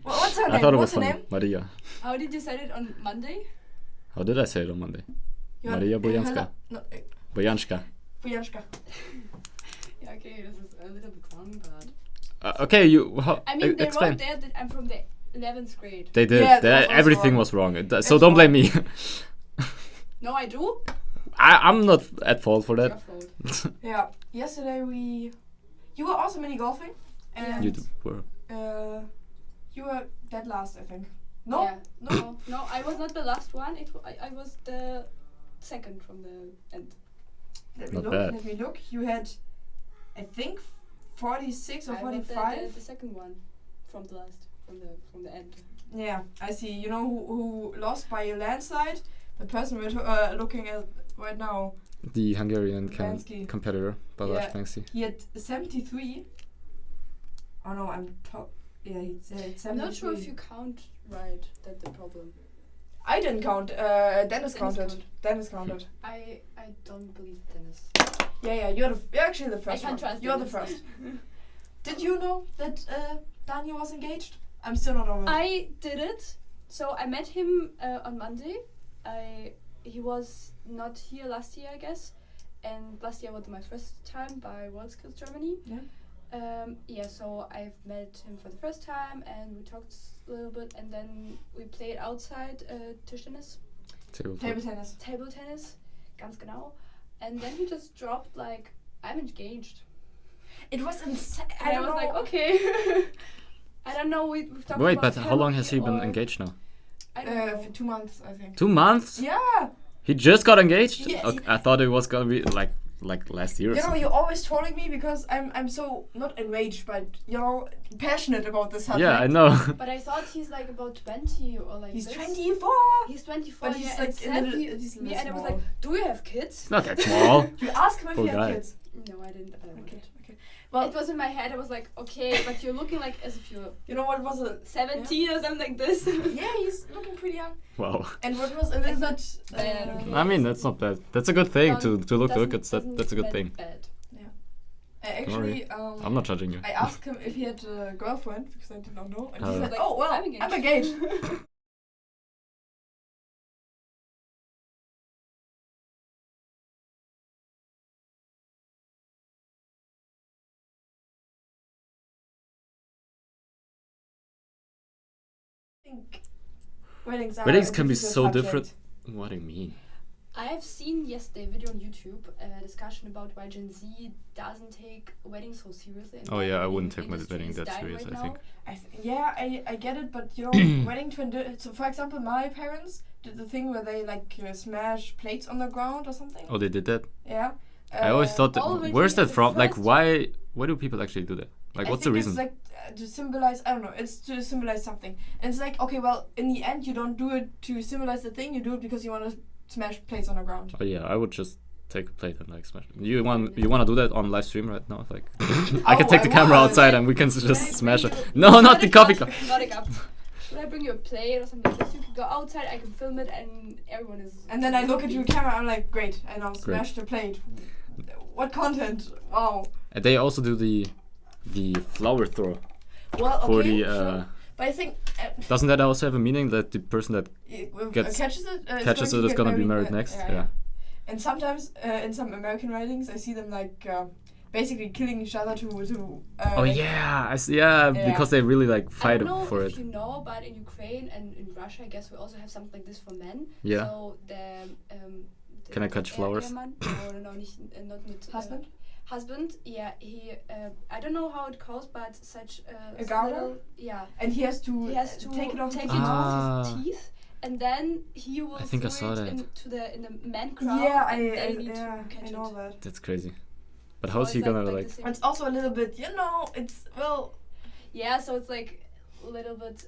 What's her name? I thought it What's was her funny. name? Maria. How did you say it on Monday? How did I say it on Monday? Maria Bujanska. Bujanska. Bujanska. Yeah, okay, this is a little bit wrong, but Okay, you. I mean, they explain. wrote there that I'm from the 11th grade. They did. Yeah, that was also Everything wrong. was wrong. So That's don't blame wrong. me. No, I do. I'm not at fault for Your that. fault. Yeah. Yesterday you were also mini golfing, and You were. you were dead last, I think. No. Yeah. No, I was not the last one. I was the second from the end. Let me Not look. bad. Let me look. You had, I think, 46 or I was 45. the second one from the last, from the end. Yeah, I see. You know who lost by a landslide? The person we're looking at right now. The Hungarian Lansky. competitor, Balázs Yeah. Lansky. He had 73. Oh no, I'm top. Yeah, he said 73. I'm not sure if you count right. That's the problem. I didn't count. Dennis counted. Dennis counted. I don't believe Dennis. Yeah. You're actually the first I can't one. trust You're the Dennis. first. Did you know that Daniel was engaged? I'm still not over it. I did it. So I met him on Monday. He was not here last year, I guess. And last year was my first time by World Skills Germany. Yeah. So I've met him for the first time and we talked a little bit and then we played outside Tischtennis, Table Tennis. table tennis, ganz genau. And then he just dropped like, I'm engaged. It was insane. And I was like, okay. I don't know, we've talked Wait, about but how long has he family been or- engaged now? I don't know. For 2 months, I think. 2 months? Yeah. He just got engaged? Yeah, Okay, I thought it was gonna be like last year or You know, something. you're always trolling me because I'm so not enraged, but passionate about this subject. Yeah, I know. But I thought he's like about 20 or like He's this. 24. He's 24, But he's yeah, like and in said the- he- he's me, and I was small. like, do you have kids? It's not that small. You ask him if Poor he had guy. kids. No, I didn't. I don't Okay. okay. Okay. Well, It was in my head. I was like, okay, but you're looking like as if you're you know what was it? 17 or something like this. Yeah, he's looking pretty young. Wow. And what was a little bit. bad, okay. I mean, that's not bad. That's a good thing to look Doesn't- good. That's a good thing. Bad. Actually, I'm not judging you. I asked him if he had a girlfriend because I did not know, and he Oh. said, Like, "Oh well, I'm engaged." I'm engaged." I think Weddings a can be difficult so subject. different. What do you mean? I have seen yesterday a video on YouTube, a discussion about why Gen Z doesn't take weddings so seriously. and Oh why yeah, I wedding wouldn't take my industry wedding is that dying serious. right I think. now. I get it, but you know, wedding so for example, my parents did the thing where they like smash plates on the ground or something. Oh, they did that. Yeah. I always thought that. already Where's that the from? Like, first- why do people actually do that? Like, I what's the think reason? It's like to symbolize. I don't know. It's to symbolize something. And it's like, okay, well, in the end, you don't do it to symbolize the thing. You do it because you want to smash plates on the ground. Oh yeah, I would just take a plate and like smash it. You want to do that on live stream right now? Like, I can take the I camera want. outside and we can Should I just smash bring it. you- No, not the coffee cup. Not a cup. Should I bring you a plate or something like this? You can go outside, I can film it, and everyone is. And then I look at your camera. I'm like, great. I now Great. smashed the plate. What content? Wow. And they also do the flower throw Well, okay. for the. Sure. But I think Doesn't that also have a meaning that the person that Gets- catches it. catches it is get gonna be married, married next? yeah. Yeah. And sometimes in some American weddings, I see them like basically killing each other to. Oh yeah, I see. Yeah, Yeah. because they really like I fight don't know for if it. you know, but in Ukraine and in Russia, I guess we also have something like this for men. Yeah. So the Can I catch flowers? Ehemann, no, nicht, not mit Husband? Husband, yeah, he. I don't know how it calls, but such A garter? little, yeah. And he has to, He has to take it off. take his it teeth. off his teeth, and then he will. I think I throw saw it that. in the man crowd. Yeah, and they need yeah, to catch I know it. that. That's crazy. But So how's he it's gonna the like? same- But it's also a little bit, you know, it's well. Yeah, so it's like a little bit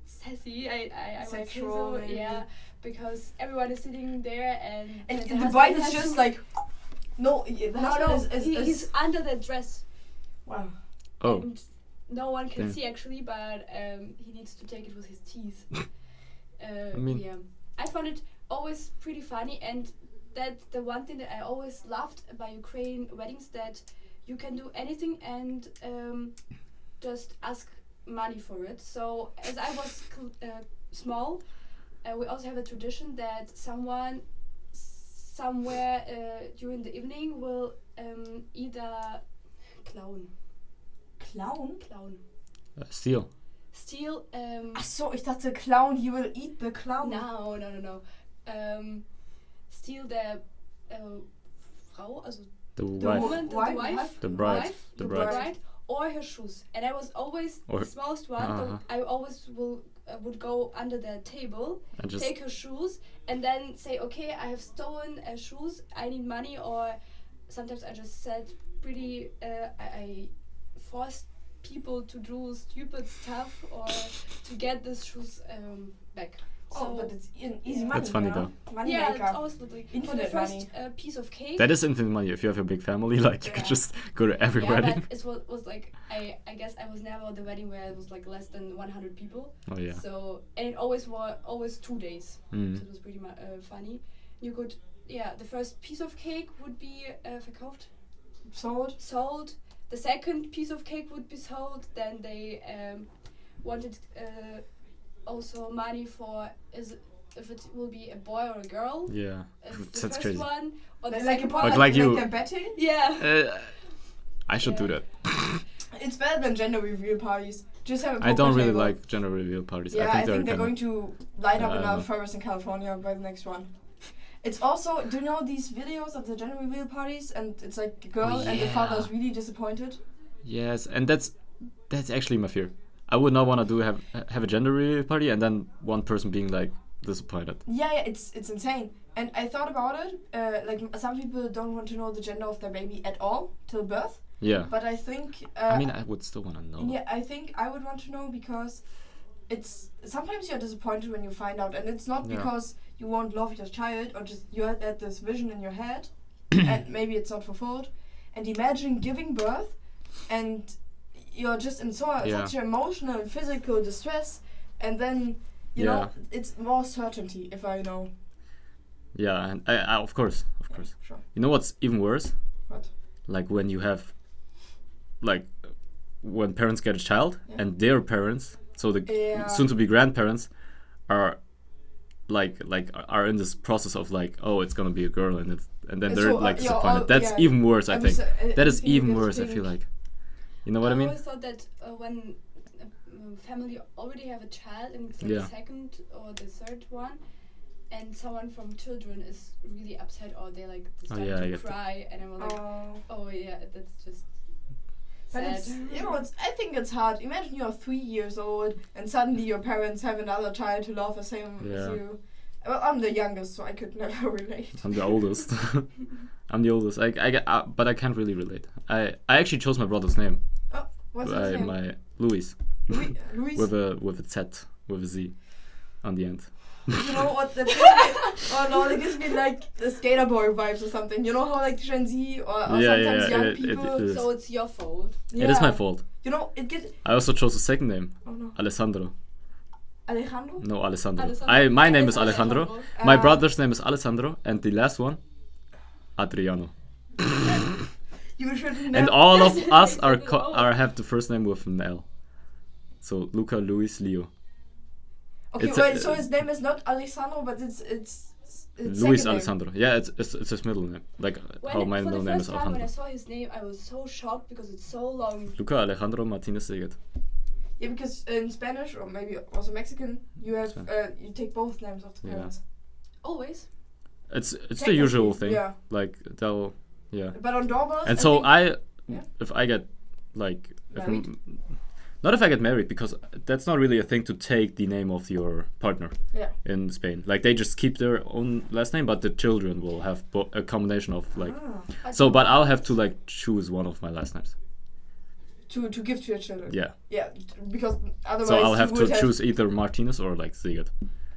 sassy. I would say Sexual, so, maybe. yeah, because everyone is sitting there and And the the husband bride is has just to- like. No, the no, husband is he's under the dress. wow. Oh, And no one can Damn. see actually, but he needs to take it with his teeth. mean- Yeah, I found it always pretty funny, and that the one thing that I always loved by Ukraine weddings, that you can do anything and just ask money for it. So as I was small, we also have a tradition that someone somewhere during the evening will either Clown? Clown. Steal. Steal. Ach so, ich dachte Clown, he will eat the clown. No. Steal der Frau, also The The wife. woman, the wife, The bride. wife, The the bride. bride. or her shoes. And I was always Or- the smallest one. Uh-huh. I always would go under the table, And just take her shoes, and then say, okay, I have stolen shoes. I need money. Or sometimes I just said pretty. I forced people to do stupid stuff or to get these shoes back. Oh, but it's easy money. That's funny, though. Money Yeah, maker. it's always literally for the Infinite first money. piece of cake. that is infinite money. If you have a big family, like you could Yeah. just go to every yeah, wedding. but it was like I guess I was never at the wedding where it was like less than 100 people. Oh yeah. So and it always 2 days. Mm. So it was pretty funny. You could the first piece of cake would be verkauft, sold. The second piece of cake would be sold. Then they wanted also money for if it will be a boy or a girl. Yeah. The That's first crazy. one or the Like second a one. Like you. Like a betting? Yeah. I should do Yeah. that. It's better than gender reveal parties. Just have a I don't poker really table. like gender reveal parties. Yeah, I think they're they're going to light up I in don't our know. forests in California by the next one. It's also, do you know these videos of the gender reveal parties? And it's like a girl and the father is really disappointed. Yes, and that's actually my fear. I would not want to have a gender reveal party and then one person being like disappointed. Yeah, it's insane. And I thought about it. Like some people don't want to know the gender of their baby at all till birth. Yeah. But I think. I mean, I would still want to know. Yeah, I think I would want to know because it's sometimes you're disappointed when you find out, and it's not Yeah. because you won't love your child or just you had this vision in your head, and maybe it's not fulfilled. And imagine giving birth, and you're just in such an emotional and physical distress, and then you know it's more certainty if I know. Yeah, and I of course. Sure. You know what's even worse? What? Like when you have, like, when parents get a child Yeah. and their parents, so the Yeah. soon-to-be grandparents, are are in this process of like, oh, it's gonna be a girl, and then they're So, like yeah, disappointed. That's yeah. even worse, I think. That is everything even gets worse. I pink. feel like, you know what I mean? always thought that when a family already have a child and it's like Yeah. the second or the third one, and someone from children is really upset or they like start yeah, I to get that. cry, and I'm like, oh yeah, that's just But sad. it's, you know, I think it's hard. Imagine you're 3 years old and suddenly your parents have another child to love the same as Yeah. you. Well, I'm the youngest, so I could never relate. I'm the oldest. I'm the oldest. But I can't really relate. I actually chose my brother's name. What's his name? My Louis. Luis? with a Z, with a Z on the end. You know what? That gives me, oh no, that gives me like the skater boy vibes or something. You know how like Gen Z or sometimes young people. it is. So it's your fault. It is my fault. You know, it gets. I also chose a second name, Oh no. Alessandro. Alejandro? No, Alessandro. Alessandro. My name is Alejandro. Alejandro. My brother's name is Alessandro, and the last one, Adriano. You should And never. all of That's us are exactly all. have the first name with an L. So Luca, Luis, Leo. Okay, it's wait. a- So his name is not Alessandro, but it's Luis second name. Alessandro. Yeah, it's his middle name. Like how my for middle the name is first time when I Alejandro. saw his name, I was so shocked because it's so long. Luca Alejandro Martinez Seget. Yeah, because in Spanish or maybe also Mexican, you have Sure. you take both names of the Yeah. parents. Always. It's the Technically, usual thing. Yeah, Like they'll, yeah. but on doorbells. And I so think, Yeah. if I get like, Married? not if I get married, because that's not really a thing to take the name of your partner Yeah. in Spain. Like they just keep their own last name, but the children will have a combination of like. Ah. But I'll have to like choose one of my last names. To give to your children. Yeah. Yeah, because otherwise So I'll you have to would choose either Martinez or like Seget.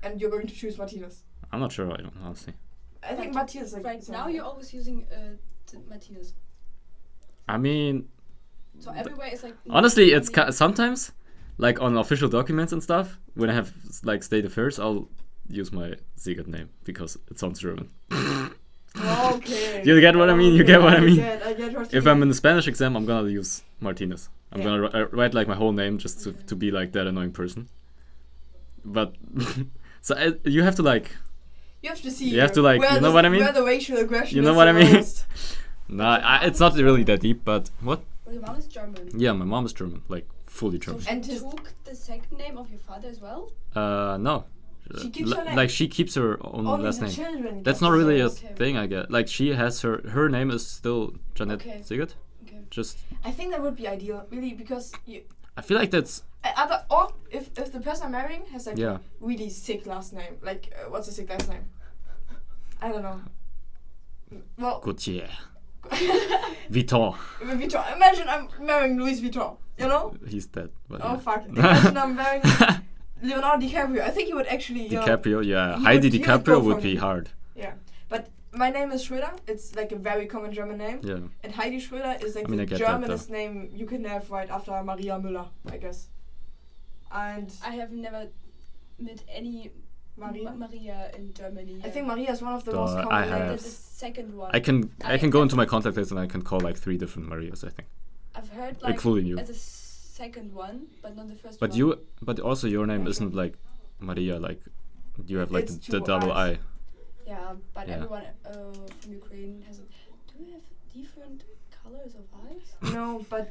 and you're going to choose Martinez. I'm not sure. I don't honestly. I think But Martinez like Right so- now you're always using Martinez. I mean, So everywhere is like. honestly, it's sometimes like on official documents and stuff. When I have like state affairs, I'll use my Seget name because it sounds German. Okay. You get what I mean? You get what I mean? I get what you If mean. I'm in the Spanish exam, I'm gonna use Martinez. I'm Yeah. gonna write like my whole name just to be like that annoying person. But so you have to like. You have to see. You have to, like, where you know the- what I mean? Where the racial aggression You know is what I the mean? most. Nah, it's not really that deep. But what? Your mom is German. Yeah, my mom is German, like fully German. So And she his- took the second name of your father as well? No. She keeps her name. Like she keeps her own Only last the name. children. That's get not the really name. a Okay. thing, I get. Like she has her name is still Janet Okay. Sigurd. Okay. Just I think that would be ideal, really, because I feel like that's other or if the person I'm marrying has like yeah. a really sick last name, like what's a sick last name? I don't know. Well, Gautier. Vuitton. Vuitton. Imagine I'm marrying Louis Vuitton. You know? He's dead. But Oh yeah. fuck! Imagine I'm marrying Leonardo DiCaprio. I think he would actually. You know, DiCaprio, yeah. he Heidi would- he would DiCaprio go would for be me. hard. Yeah, but my name is Schröder. It's like a very common German name, Yeah. and Heidi Schröder is like I mean, I the get that, Germanest name you can have right after Maria Müller, I guess. And I have never met any Maria. Maria in Germany. I think Maria is one of the Duh, most I common have- the names. second one. I can I- go into my contact list and I can call like 3 different Marias, I think. I've heard like Including you. as a second one, but not the first But one. but also your name Yeah, isn't like Maria, like you have like It's the two double I's. I. Yeah, but Yeah. everyone from Ukraine has. Do you have different colors of eyes? No, but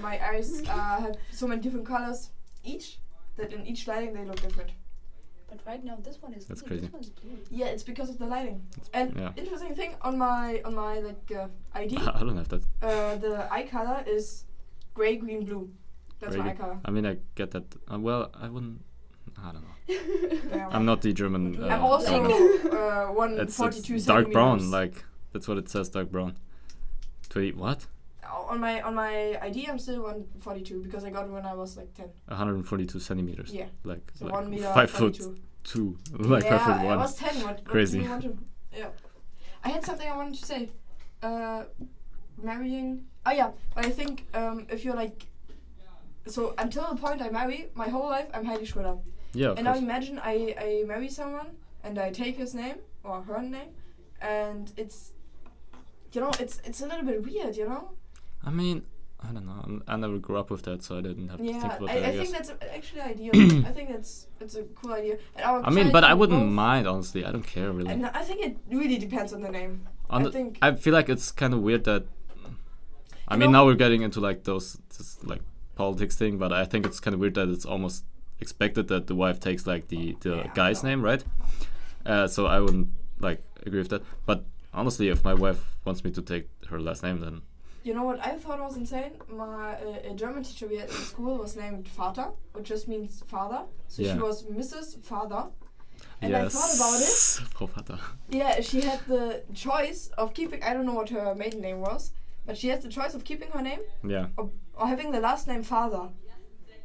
my eyes have so many different colors each that in each lighting they look different. But right now this one is That's green, crazy. This one is blue. Yeah, it's because of the lighting. And Yeah. interesting thing on my like ID, I don't have that. the eye color is gray, green, blue. That's my Gray. eye color. I mean, I get that. Well, I wouldn't. I don't know. Yeah. I'm not the German. I'm also owner. 142 it's dark brown, centimeters. like that's what it says, dark brown. 20 what? On my ID, I'm still 142 because I got it when I was like 10. 142 centimeters. Yeah. Like So like 1 meter 5'2", 42. like yeah, 5'1". I was 10. What Crazy. do you want to? Yeah. I had something I wanted to say. Marrying. Oh yeah, but I think if you're like, so until the point I marry, my whole life I'm Heidi Schröder. Yeah, of And now course. imagine I marry someone and I take his name or her name, and it's, you know, it's a little bit weird, you know. I mean, I don't know. I never grew up with that, so I didn't have to think Yeah, about that. I I guess. think that's actually ideal. I think it's a cool idea. And our I mean, child but I can wouldn't both- mind, honestly. I don't care really. And I think it really depends on the name. On I the- think. I feel like it's kind of weird that. I You mean, know- now we're getting into like those just, like politics thing, but I think it's kind of weird that it's almost expected that the wife takes like the Yeah, guy's no. name, right? So I wouldn't like agree with that. But honestly, if my wife wants me to take her last name, then You know what I thought was insane? My a German teacher we had in school was named Vater, which just means father. So Yeah. she was Mrs. Father. And I thought about it. Frau Vater. Yeah, she had the choice of keeping. I don't know what her maiden name was, but she has the choice of keeping her name Yeah. or having the last name Father.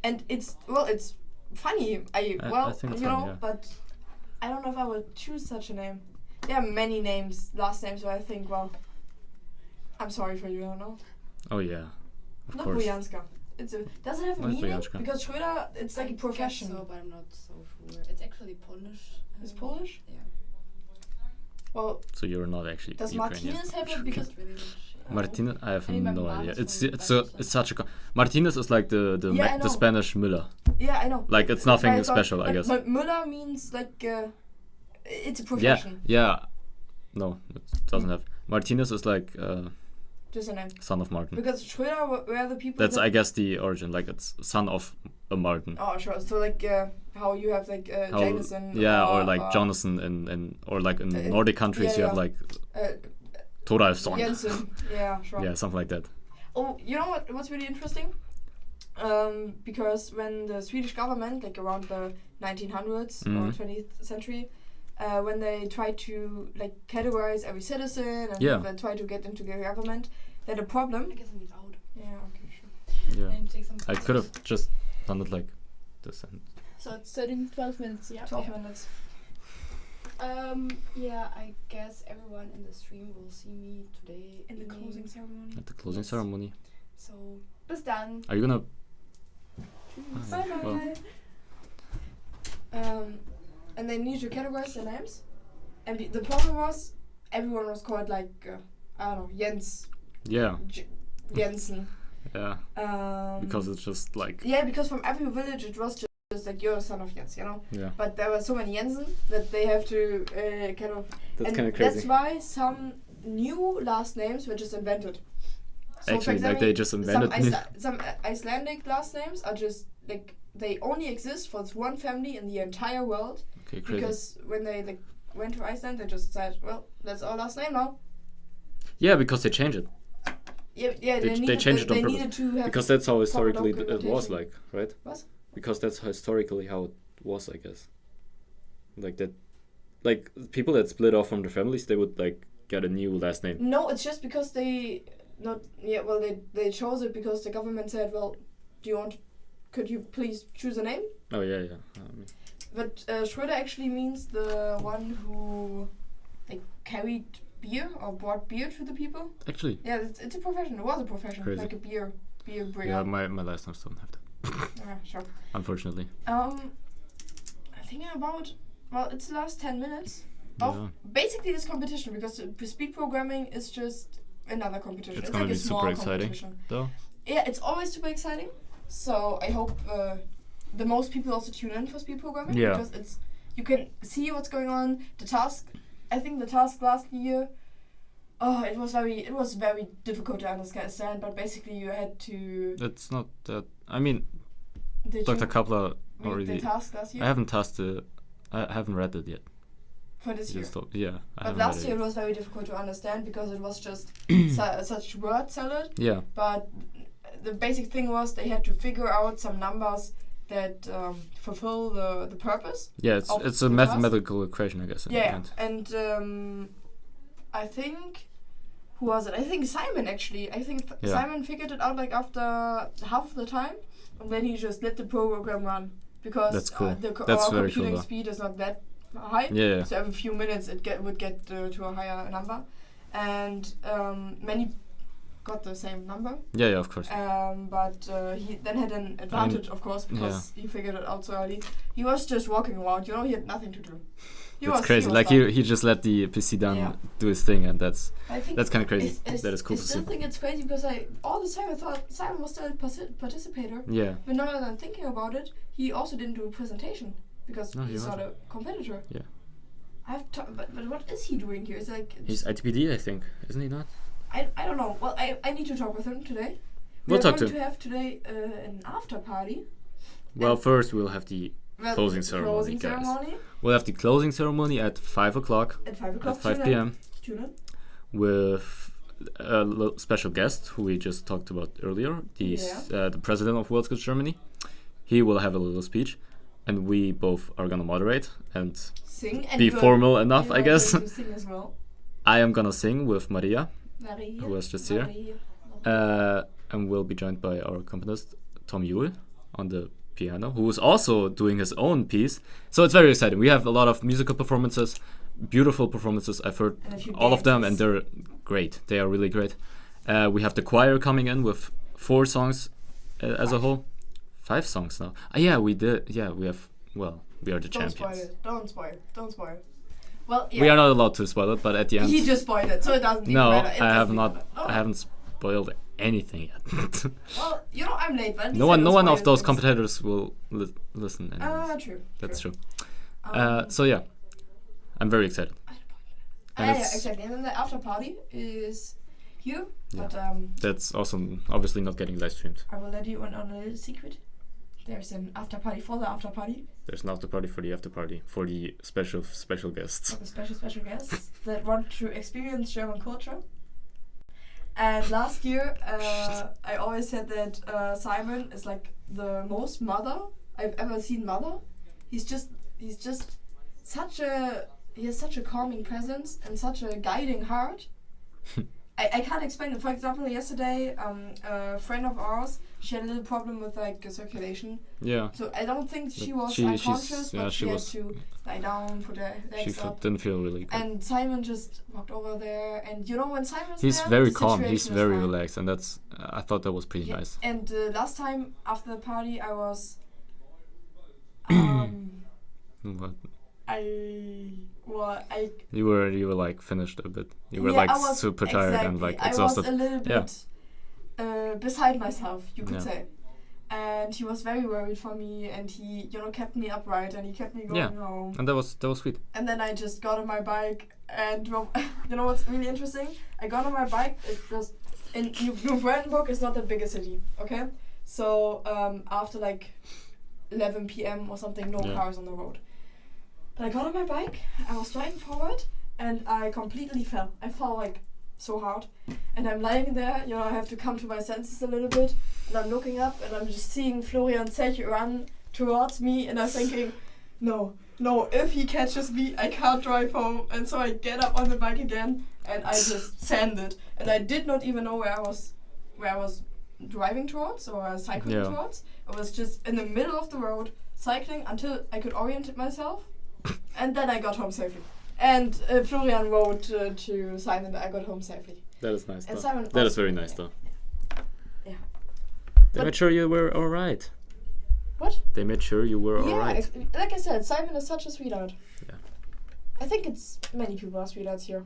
And it's funny. I think it's you know, funny, yeah. but I don't know if I would choose such a name. There are many names, last names, where I think, well, I'm sorry for you, I don't know. Oh yeah. Of Not course. Bojanska. Does it have a Why is meaning? Bojanska? Because Schröder, it's like a I profession. guess so, but I'm not so sure. It's actually Polish. It's Polish? Yeah. Well, So you're not actually does Ukrainian. Martinez have it? Because Not really much. Martinez, I have I mean, my no mom idea. is It's from Deutschland. it's such a Martinez is like the Yeah, I the know. Spanish Müller. yeah, I know. Like, it's That's why nothing I thought- special, I but- guess. But Müller means like it's a Yeah, profession. yeah. No, it doesn't have. Martinez is like Just a name. son of Martin. Because Schröder were the people. That's that, I guess the origin. Like it's son of a Martin. Oh sure. So like how you have like How- Jameson. yeah, or like Jonathan in or like in in- Nordic countries yeah, you have yeah. like Uh, Thoralfsson. Jensen. Yeah, sure. Yeah, something like that. Oh, you know what's really interesting? Because when the Swedish government, like around the 1900s or Mhm. 20th century, when they tried to like categorize every citizen and Yeah. try to get into the government, they had a problem. I guess I need out. Yeah, okay, sure. Yeah, And take some I could have just done it like this. And So it's 12 minutes, yeah. 12 minutes. Yeah, I guess everyone in the stream will see me today In the evening. closing ceremony. at the closing Yes. ceremony, So, bis dann. are you gonna? Bye bye. Well, And they need to categorize their names. And the problem was, everyone was called like, I don't know, Jens, yeah, Jensen. yeah. Because it's just like Yeah, because from every village it was just like, you're the son of Jens, you know? yeah. But there were so many Jensen that they have to That's and kind of that's crazy. why some new last names were just invented. So for Actually, like example, they just invented. some Icelandic last names are just like they only exist for this one family in the entire world. Okay, crazy. Because when they like went to Iceland, they just said, "Well, that's our last name now." Yeah, because they changed it. Yeah. They changed it on they purpose. needed to have Because that's how historically proper it was documentation. like, right? What? Because that's historically how it was, I guess. Like that, like people that split off from their families, they would like get a new last name. No, it's just because they they chose it because the government said, "Well, could you please choose a name?" Oh yeah. But Schröder actually means the one who like carried beer or brought beer to the people. Actually. Yeah, it's a profession. It was a profession, Crazy. like a beer bringer. Yeah, my last names don't have that. Yeah, sure. Unfortunately. Thinking about it's the last 10 minutes Yeah. of basically this competition because speed programming is just another competition. It's It's gonna like be a small super exciting, competition. though. Yeah, it's always super exciting. So I hope the most people also tune in for speed programming Yeah. because you can see what's going on. I think the task last year. Oh, it was very difficult to understand. But basically, you had to. It's not that. I mean, Did Dr. you Kapler read already. the task last year? I haven't tasted it. I haven't read it yet. For this year. Yeah. I But haven't last read year it it was very difficult to understand because it was just such word salad. yet. Yeah. But the basic thing was they had to figure out some numbers that fulfill the purpose. Yeah, of it's a the mathematical equation, I guess. in the Yeah, end. and I think who was it? I think Simon actually. I think Yeah. Simon figured it out like after half of the time, and then he just let the program run because That's cool. Our very computing cool, speed is not that high. Yeah. So every few minutes it would get to a higher number, and many got the same number. Yeah, of course. But he then had an advantage, of course, because he figured it out so early. He was just walking around, he had nothing to do. That's crazy. Like he just let the PC done do his thing, and that's kind of crazy. That is cool I to see. still think it's crazy because all the time I thought Simon was still a participator. Yeah. But now that I'm thinking about it, he also didn't do a presentation because No, he he's not wasn't. a competitor. Yeah. But what is he doing here? It's like He's ITPD, I think, isn't he not? I don't know. Well, I need to talk with him today. We'll talk to We're him. going to have today an after party. Well, first we'll have the closing the ceremony, closing guys. ceremony We'll have the closing ceremony at 5 o'clock. at 5 o'clock. At 5 tune p.m. in. Tune in. with a special guest who we just talked about earlier, the president of World Skills Germany. He will have a little speech, and we both are gonna moderate and Sing and be formal enough, I guess. You sing as well. I am gonna sing with Maria, Maria, who was just here, and we'll be joined by our accompanist Tom Yule on the piano, who is also doing his own piece. So it's very exciting. We have a lot of musical performances, beautiful performances. I've heard And a few all of them, and dances. they're great. They are really great. We have the choir coming in with 4 songs as a whole. 5 songs now. Yeah, we did. Yeah, we have. Well, we are the Don't champions. spoil it. Don't spoil it. Don't spoil it. Well, yeah. We are not allowed to spoil it, but at the end. He just spoiled it, so it doesn't. No, even matter. It I have doesn't not. even matter. I haven't spoiled anything yet. Well, I'm late, but No one of those competitors will listen. Anyways. True. That's true. So yeah, I'm very excited. And Yeah, it's- exactly. And then the after party is here, Yeah. but That's also obviously not getting live streamed. I will let you in on a little secret. There's an after party for the after party. There's an after party for the after party for the special guests. For the special guests that want to experience German culture. And last year, I always said that Simon is like the most mother I've ever seen. Mother, he's just he has such a calming presence and such a guiding heart. I can't explain it. For example, yesterday, a friend of ours, she had a little problem with like circulation. Yeah. So I don't think she But was she's- unconscious, yeah, but she she had was- to lie down, put her She legs up. didn't feel really good. And Simon just walked over there, and when Simon's He's there, very the calm. He's situation is very fine. relaxed, and that's. I thought that was pretty Yeah, nice. And last time after the party, I was. But You you were like finished a bit. You were yeah, like I was, super tired and like exhausted. I was a little Yeah. bit beside myself, you could Yeah. say. And he was very worried for me, and he, kept me upright, and he kept me going Yeah. home. And that was sweet. And then I just got on my bike, and you know what's really interesting? I got on my bike, it just in New Brandenburg is not that big a city, okay? So after like 11 p.m. or something, no cars on the road. But I got on my bike, I was driving forward, and I completely fell. I fell like so hard, and I'm lying there, you know, I have to come to my senses a little bit, and I'm looking up, and I'm just seeing Florian Zech run towards me, and I'm thinking, no, if he catches me, I can't drive home. And so I get up on the bike again, and I just sanded, and I did not even know where I was driving towards or cycling towards. I was just in the middle of the road cycling until I could orient myself, and then I got home safely. And Florian wrote to Simon that I got home safely. That is nice. And though. Simon That is very nice, though. Yeah. They made sure you were all right. What? They made sure you were all right. Like I said, Simon is such a sweetheart. Yeah. I think it's many people are sweethearts here.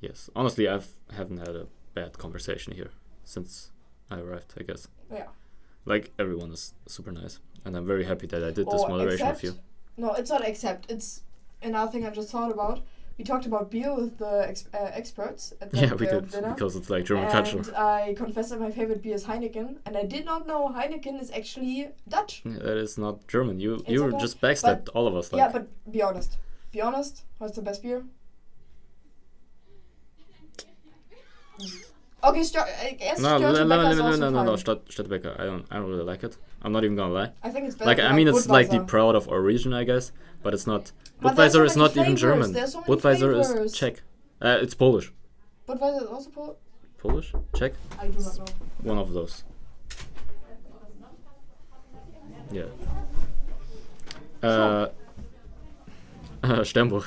Yes. Honestly, I haven't had a bad conversation here since I arrived, I guess. Yeah. Like, everyone is super nice. And I'm very happy that I did this moderation with you. No, it's not except. It's another thing I just thought about. We talked about beer with the experts at the we did, dinner. because it's like German culture. And I confessed that my favorite beer is Heineken, and I did not know Heineken is actually Dutch. Yeah, that is not German. You not just backstabbed all of us. Like. Yeah, but be honest. Be honest. What's the best beer? Okay, no, Stadtbecker. I don't really like it. I'm not even gonna lie. I think it's better. Like, I mean, it's like the proud of our region, I guess, but it's not. But Budweiser is not flavors. even German. So Budweiser is Czech. It's Polish. Budweiser is also Polish? Czech? I do not know. One of those. Yeah. Sternburg.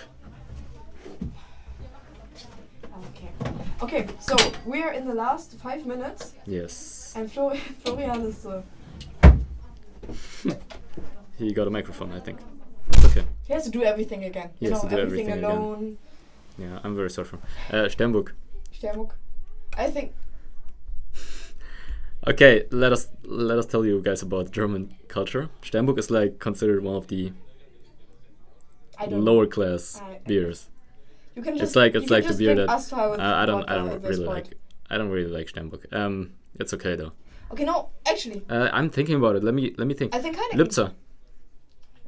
Okay, so we're in the last 5 minutes. Yes. And Florian is... He got a microphone, I think. It's okay. He has to do everything again. He has to do everything alone. Again. Yeah, I'm very sorry for him. Sternburg. I think... Okay, let us tell you guys about German culture. Sternburg is like considered one of the lower class beers. You can just, it's like the beer that I don't really like Sternburg. It's okay though. Okay, no, actually. I'm thinking about it. Let me think. I think Heineken. Lipzer.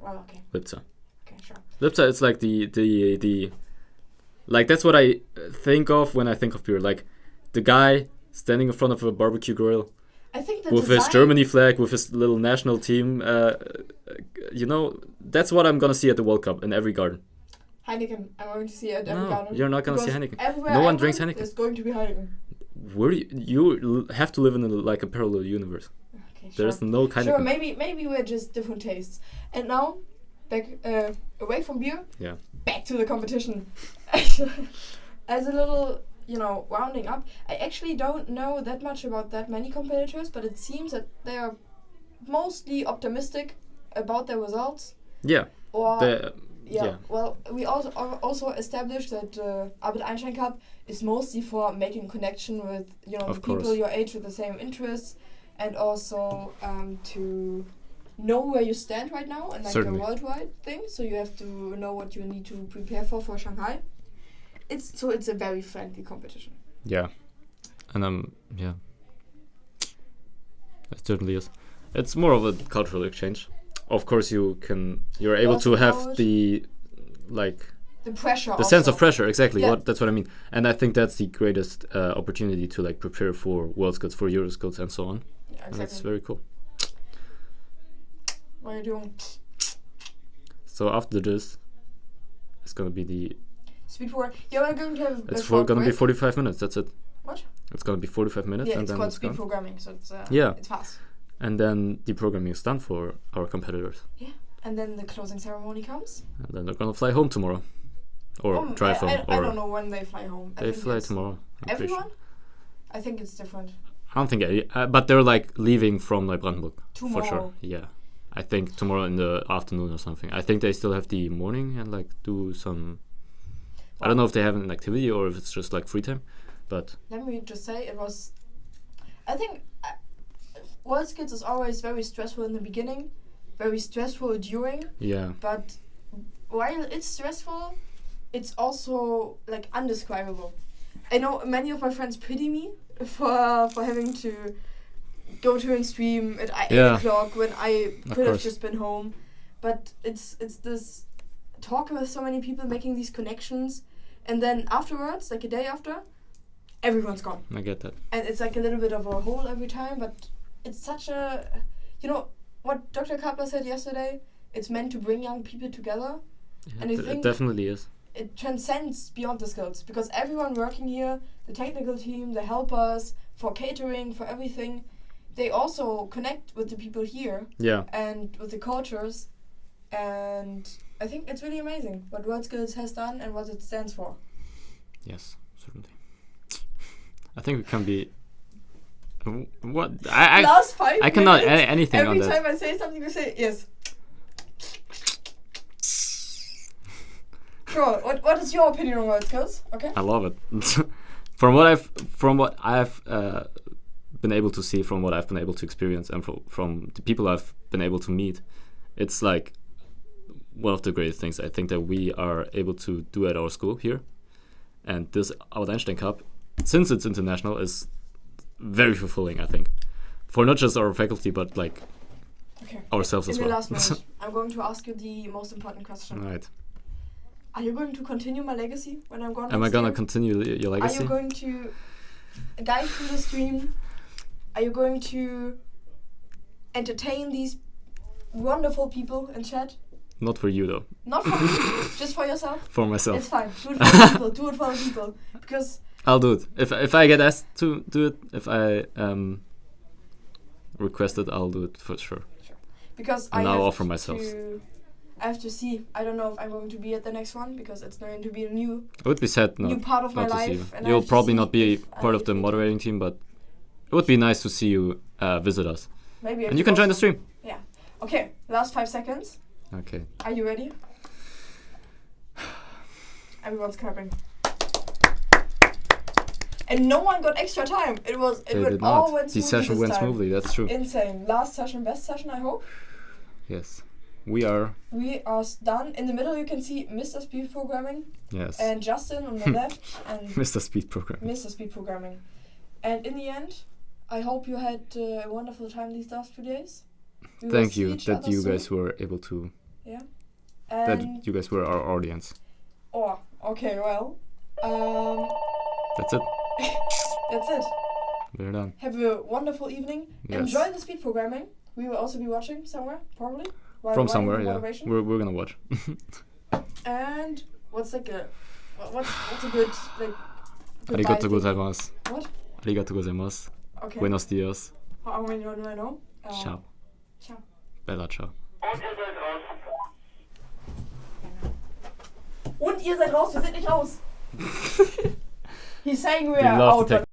Oh, okay. Lipzer. Okay, sure. Lipzer is like the like, that's what I think of when I think of beer. Like, the guy standing in front of a barbecue grill. I think with his Germany flag, with his little national team. You know, that's what I'm gonna see at the World Cup in every garden. Heineken. I'm going to see it at every garden. You're not gonna see Heineken. Everywhere no one drinks Heineken. There's going to be Heineken. Where you have to live in a parallel universe. Okay, There's no Heineken. Sure, maybe we're just different tastes. And now, back away from beer. Yeah. Back to the competition. As a little, rounding up, I actually don't know that much about that many competitors, but it seems that they are mostly optimistic about their results. Yeah. Yeah. Well, we also established that Albert Einstein Cup is mostly for making connection with the people your age with the same interests, and also to know where you stand right now and like Certainly. a worldwide thing. So you have to know what you need to prepare for Shanghai. It's a very friendly competition. Yeah, and yeah, it certainly is. It's more of a cultural exchange. Of course, you're able to have the pressure, the sense of pressure. Exactly. Yeah. That's what I mean. And I think that's the greatest opportunity to like prepare for World Scouts, for Euro Scouts, and so on. Yeah, exactly. And that's very cool. What are you doing? So after this, it's gonna be the speed forward. Yeah, we're going to have. It's gonna be 45 minutes. That's it. What? It's gonna be 45 minutes, yeah, and it's then called it's speed gone. Programming, so it's it's fast. And then the programming is done for our competitors. Yeah, and then the closing ceremony comes. And then they're gonna fly home tomorrow, or drive home. I don't know when they fly home. They fly tomorrow. Everyone? I think it's different. I don't think, but they're like leaving from like Brandenburg tomorrow. For sure. Yeah, I think tomorrow in the afternoon or something. I think they still have the morning and like do some. I don't know if they have an activity or if it's just like free time, but. Let me just say it was. I think. World Skills is always very stressful in the beginning, very stressful during. Yeah. But while it's stressful, it's also like undescribable. I know many of my friends pity me for having to go to a stream at 8 Yeah. o'clock when I Of could have course. just been home. But it's this talking with so many people, making these connections, and then afterwards, like a day after, everyone's gone. I get that. And it's like a little bit of a hole every time, but it's such a, you know, what Dr. Kapler said yesterday, it's meant to bring young people together. Yeah, And I it think definitely is. it transcends beyond the skills, because everyone working here, the technical team, the helpers, for catering, for everything, they also connect with the people here Yeah. and with the cultures, and I think it's really amazing what World Skills has done and what it stands for. Yes, certainly. I think we can be. What I Last 5 I cannot minutes, anything every on that. time I say something, you say yes. Sure. What is your opinion on World Skills? Okay. I love it. From what I've been able to see, from what I've been able to experience, and from the people I've been able to meet, it's like one of the greatest things I think that we are able to do at our school here. And this Albert Einstein Cup, since it's international, is very fulfilling, I think, for not just our faculty but like Okay. ourselves In as the well. last minute, I'm going to ask you the most important question. Right. Are you going to continue my legacy when I'm gone? Am I next gonna year? continue your Are legacy? you going to guide through the stream? Are you going to entertain these wonderful people in chat? Not for you though. Not for me, just for yourself. For It's myself. fine. Do it for the people. Do it for the people. Because I'll do it. If I get asked to do it, if I request it, I'll do it for sure. And I I'll have offer myself. I have to see. I don't know if I'm going to be at the next one, because it's going to be a new It would be sad new not part of my not to see you. life. And I You'll have to probably see not be if part I of the fit in. moderating team, but it would be nice to see you visit us. Maybe I And you could can join the also- stream. Yeah. Okay. Last 5 seconds. Okay. Are you ready? Everyone's clapping. And no one got extra time. It They went did all not. went The smoothly session this went time. smoothly, that's true. Insane. Last session, best session, I hope. Yes. We are. We are done. In the middle you can see Mr. Speed Programming Yes. and Justin on the left and Mr. Speed Program. Mr. Speed Programming. And in the end, I hope you had a wonderful time these last 2 days. We will Thank see you each that other you soon. guys were able to. Yeah. That And you guys were our audience. oh, okay, well, That's it. that's it. We're done. Have a wonderful evening. Yes. Enjoy the speed programming. We will also be watching somewhere, probably. While From running somewhere, the yeah. moderation. We're gonna watch. And what's like a what's a good like goodbye Arigato thing? gozaimasu. What? Arigato gozaimasu. Okay. Buenos dias. How many do I know? Ciao. Ciao. Bella ciao. Und ihr seid raus, wir sind nicht raus. He's saying we We are love out. the but tech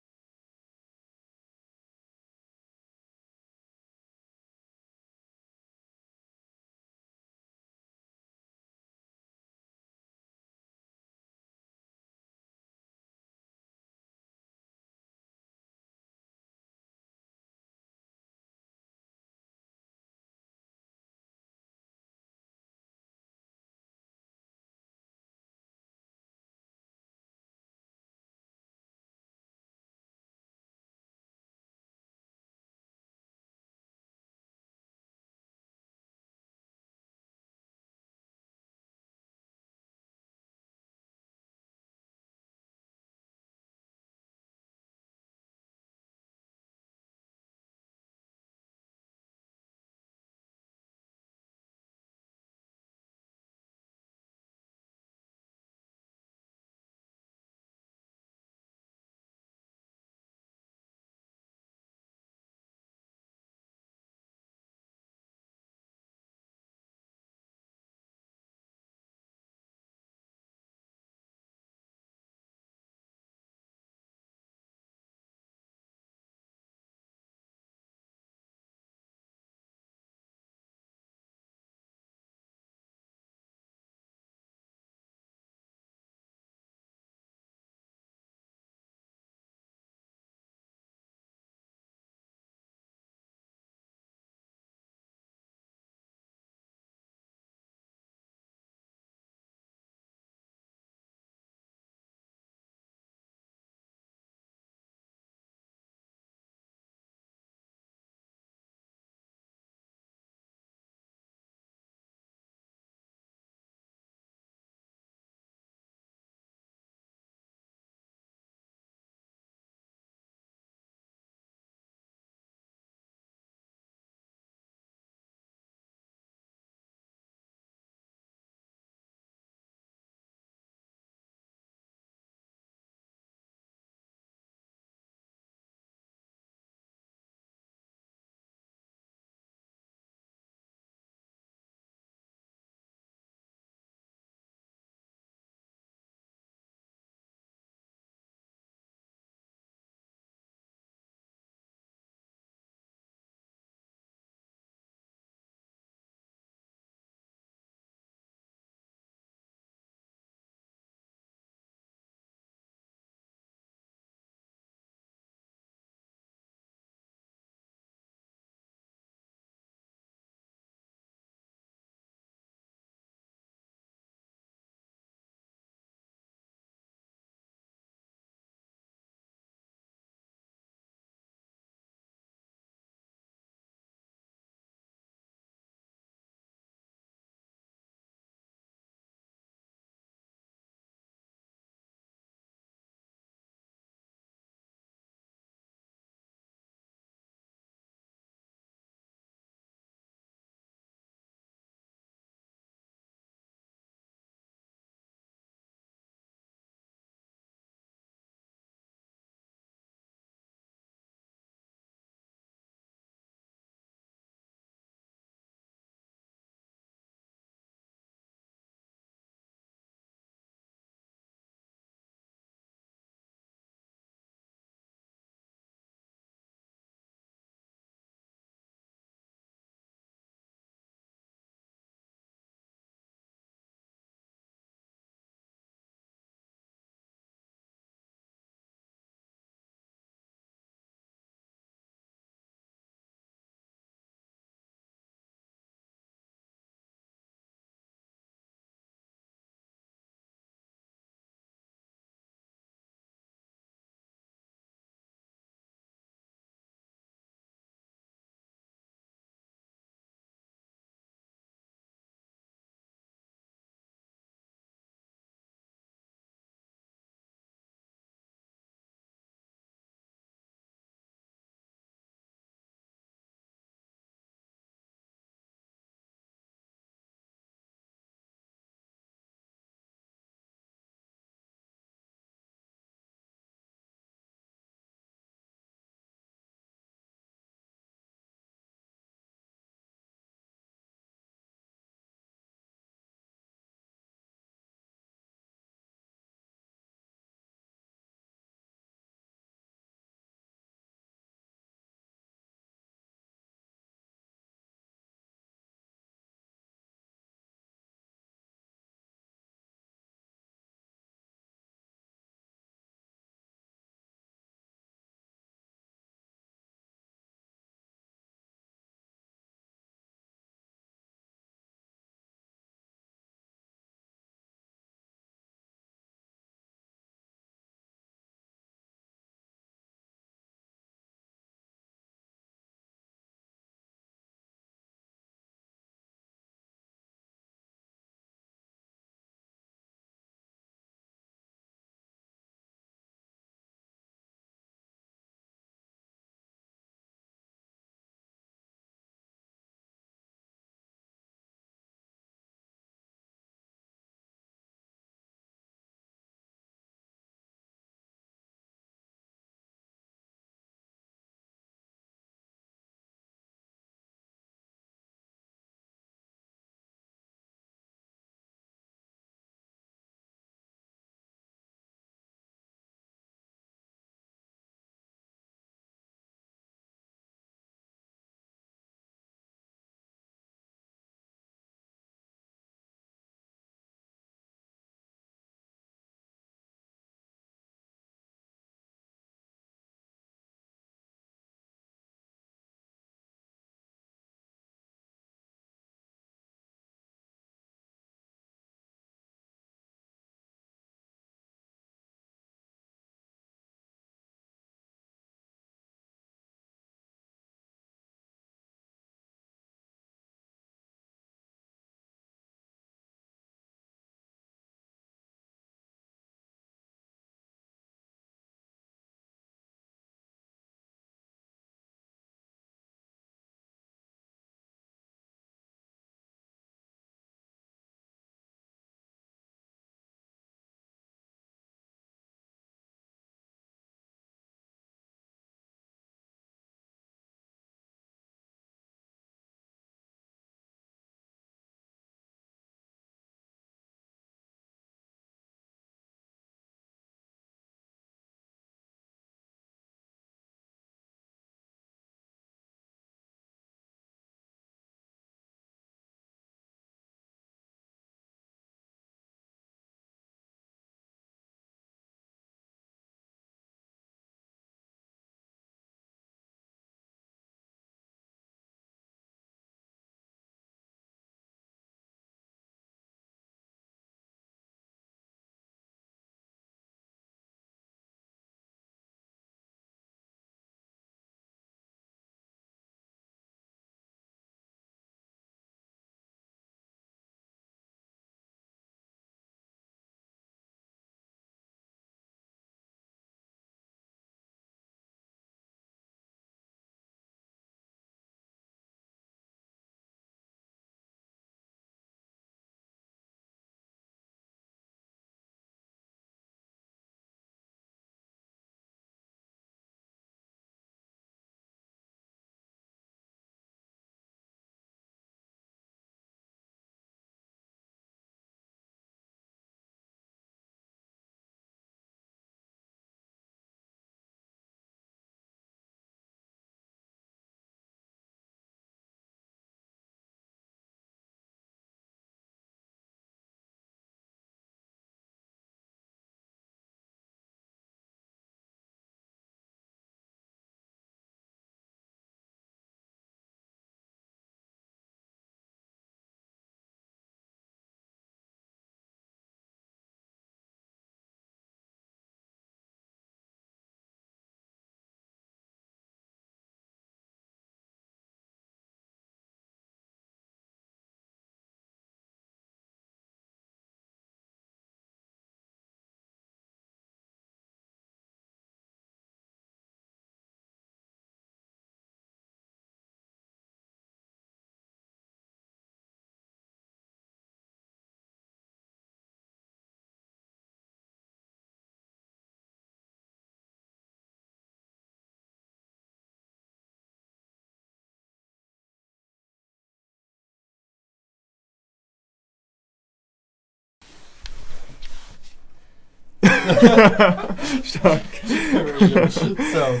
Stark. Very good. So,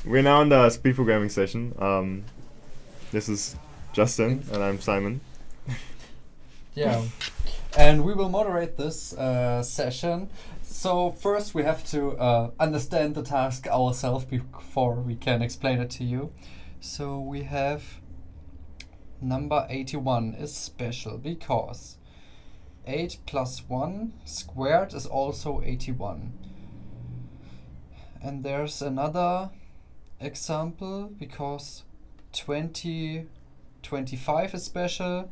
We're now in the speed programming session. This is Justin and I'm Simon. yeah. And we will moderate this session. So first we have to understand the task ourselves before we can explain it to you. So we have number 81 is special because 8 plus 1 squared is also 81. And there's another example because 25 is special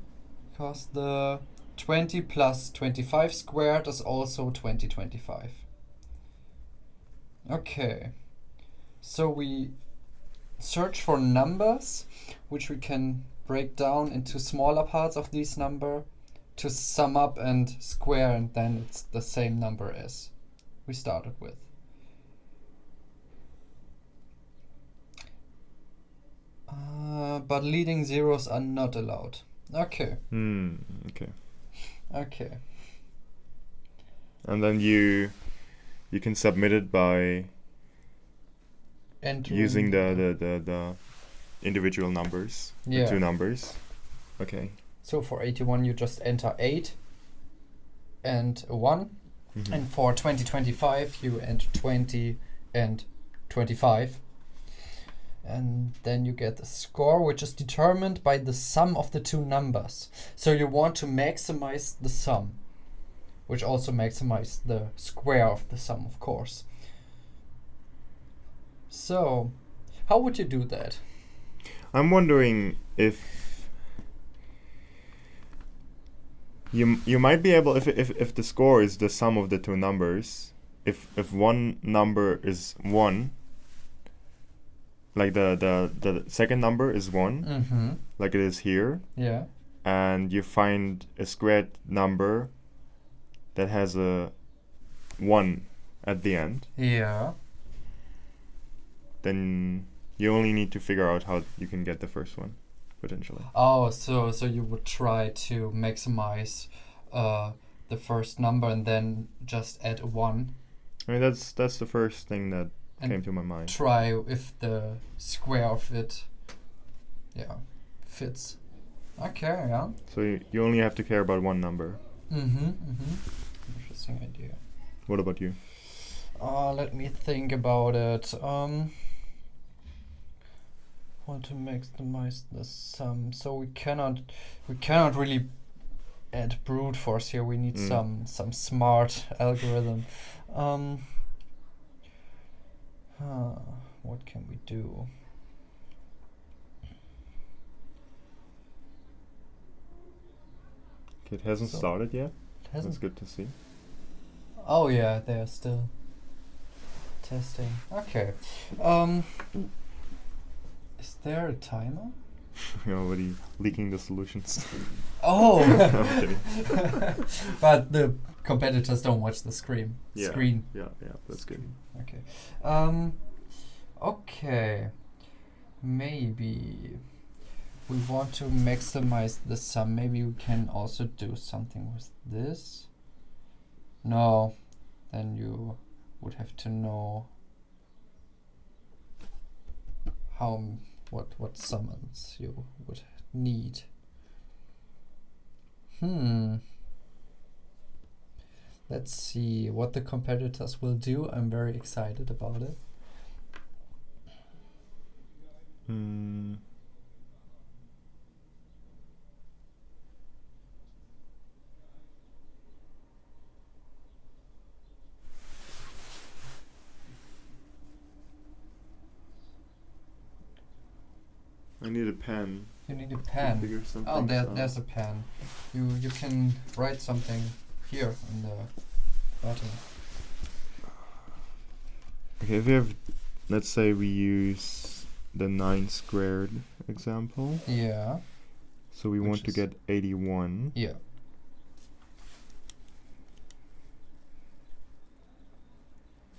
because the 20 plus 25 squared is also 25. Okay, so we search for numbers which we can break down into smaller parts of these number to sum up and square, and then it's the same number as we started with. But leading zeros are not allowed. Okay. Okay. Okay. And then you can submit it by Entering using the individual numbers, the Yeah. two numbers. Okay. So for 81 you just enter 8 and a 1. Mhm. And for 2025 you enter 20 and 25. And then you get a score which is determined by the sum of the two numbers. So you want to maximize the sum, which also maximizes the square of the sum, of course. So, how would you do that? I'm wondering if you might be able, if the score is the sum of the two numbers, if one number is 1, like the second number is 1, Mm-hmm. like it is here, Yeah. and you find a squared number that has a 1 at the end, Yeah. then you only need to figure out how you can get the first one, potentially. Oh, so you would try to maximize the first number and then just add a 1 I mean, that's the first thing that and came to my mind. try if the square of it, fits. Okay, yeah. So you only have to care about one number. Interesting idea. What about you? Let me think about it. Want to maximize the sum, so we cannot really add brute force here. We need some smart algorithm. What can we do? It hasn't So- started yet. It hasn't. That's good to see. Oh yeah, they're still testing. Okay. Is there a timer? You're already leaking the solutions. Oh. I'm kidding. But the competitors don't watch the screen. Yeah. Screen. Yeah, that's good. Okay. Okay. Maybe we want to maximize the sum. Maybe we can also do something with this. No, then you would have to know what summons you would need. Let's see what the competitors will do. I'm very excited about it. I need a pen. You need a to pen. figure some Oh, things out. there's a pen. You can write something here on the button. Okay, if you have, let's say we use the 9 squared example. Yeah. So we Which want to is- get 81. Yeah.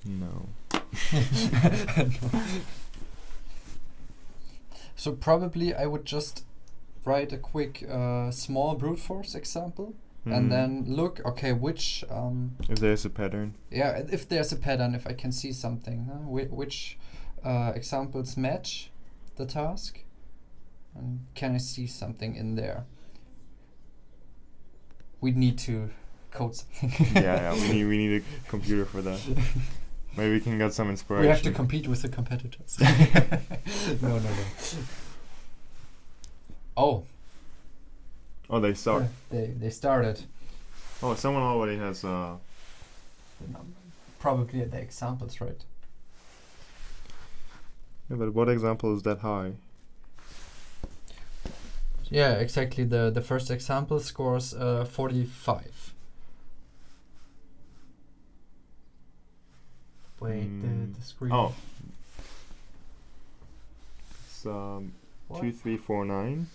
No. So probably I would just write a quick small brute force example and then look, okay, which if there's a pattern. yeah, if there's a pattern, if I can see something, which examples match the task, and can I see something in there? We need to code something. Yeah, we need a computer for that. Maybe we can get some inspiration. We have to compete with the competitors. No. Oh, they start. Yeah, they started. Oh, someone already has. Probably the examples, right? Yeah, but what example is that high? Yeah, exactly. The first example scores 45. Wait, the screen. Oh. It's What? 2, 3, 4, 9.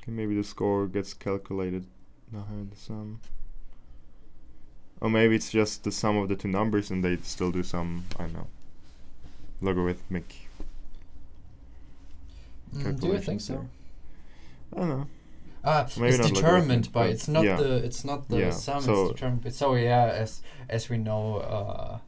Okay, maybe the score gets calculated. The sum. Or maybe it's just the sum of the two numbers and they still do some, I don't know, logarithmic Do you calculations think so? there. I don't know. Maybe It's not determined logarithmic, by but it's not yeah. the Yeah, sum. so- It's determined. So yeah, as we know,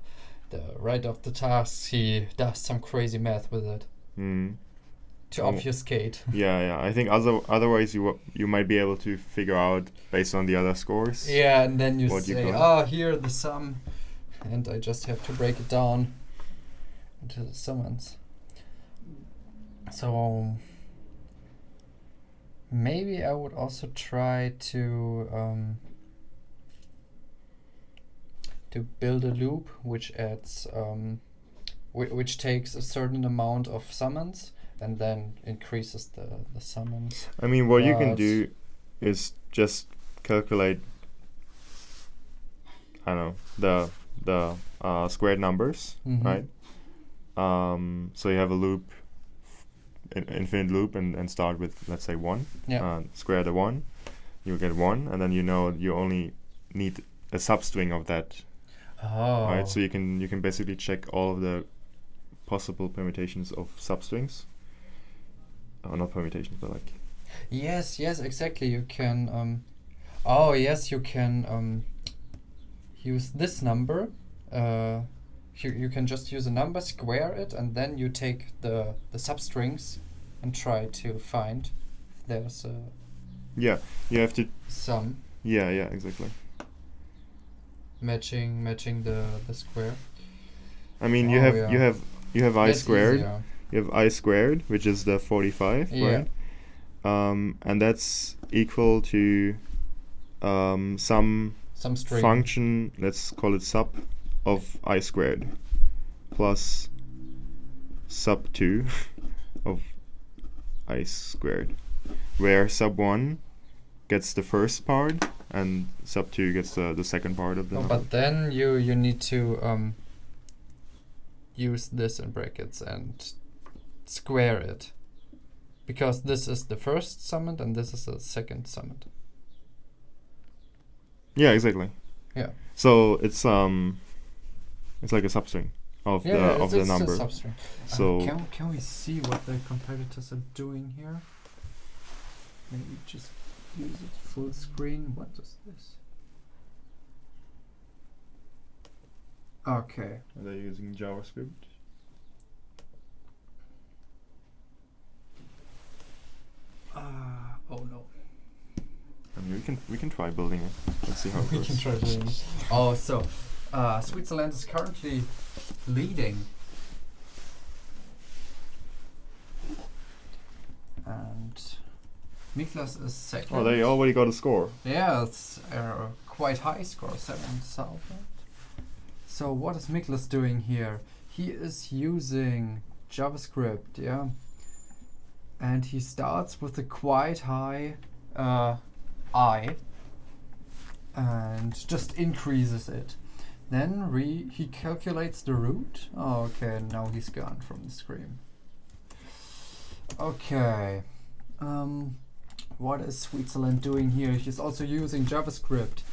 the right of the task, he does some crazy math with it to Oh. obfuscate. Yeah. I think otherwise you might be able to figure out based on the other scores. Yeah, and then you What you say, got? here the sum, and I just have to break it down into the summands. So maybe I would also try to build a loop which adds which takes a certain amount of summons and then increases the summons. I mean, what you can But- do is just calculate. I don't know the squared numbers, Mhm. right? So you have a loop, infinite loop, and start with, let's say, 1. Yeah. Square the 1, you get 1, and then you only need a substring of that, Oh. right? So you can basically check all of the possible permutations of substrings. Or not permutations, but like. Yes, exactly. You can you can use this number. You can just use a number, square it, and then you take the substrings and try to find if there's a Yeah, you have to. sum Yeah, exactly. matching the square. I mean, Oh, you have yeah. you have I That's squared. easier. You have I squared, which is the 45, Yeah. right? And that's equal to some Some string. function, let's call it sub, of I squared, plus sub 2 of I squared, where sub 1 gets the first part and sub 2 gets the second part of the No, number. but then you need to use this in brackets and square it, because this is the first summand and this is the second summand. Yeah, exactly. Yeah. So it's like a substring of the it's number. a substring. So Can we see what the competitors are doing here? Maybe just use it full screen. What is this? Okay. are they using JavaScript? Oh no. I mean, we can try building it. Let's see how it We goes. can try doing it. Oh, so Switzerland is currently leading. And Miklas is second. Oh, they already got a score. Yeah, it's a quite high score, 7,000. So what is Miklas doing here? He is using JavaScript, yeah. And he starts with a quite high I and just increases it. Then he calculates the root. Oh, okay, now he's gone from the screen. Okay. What is Switzerland doing here? He's also using JavaScript.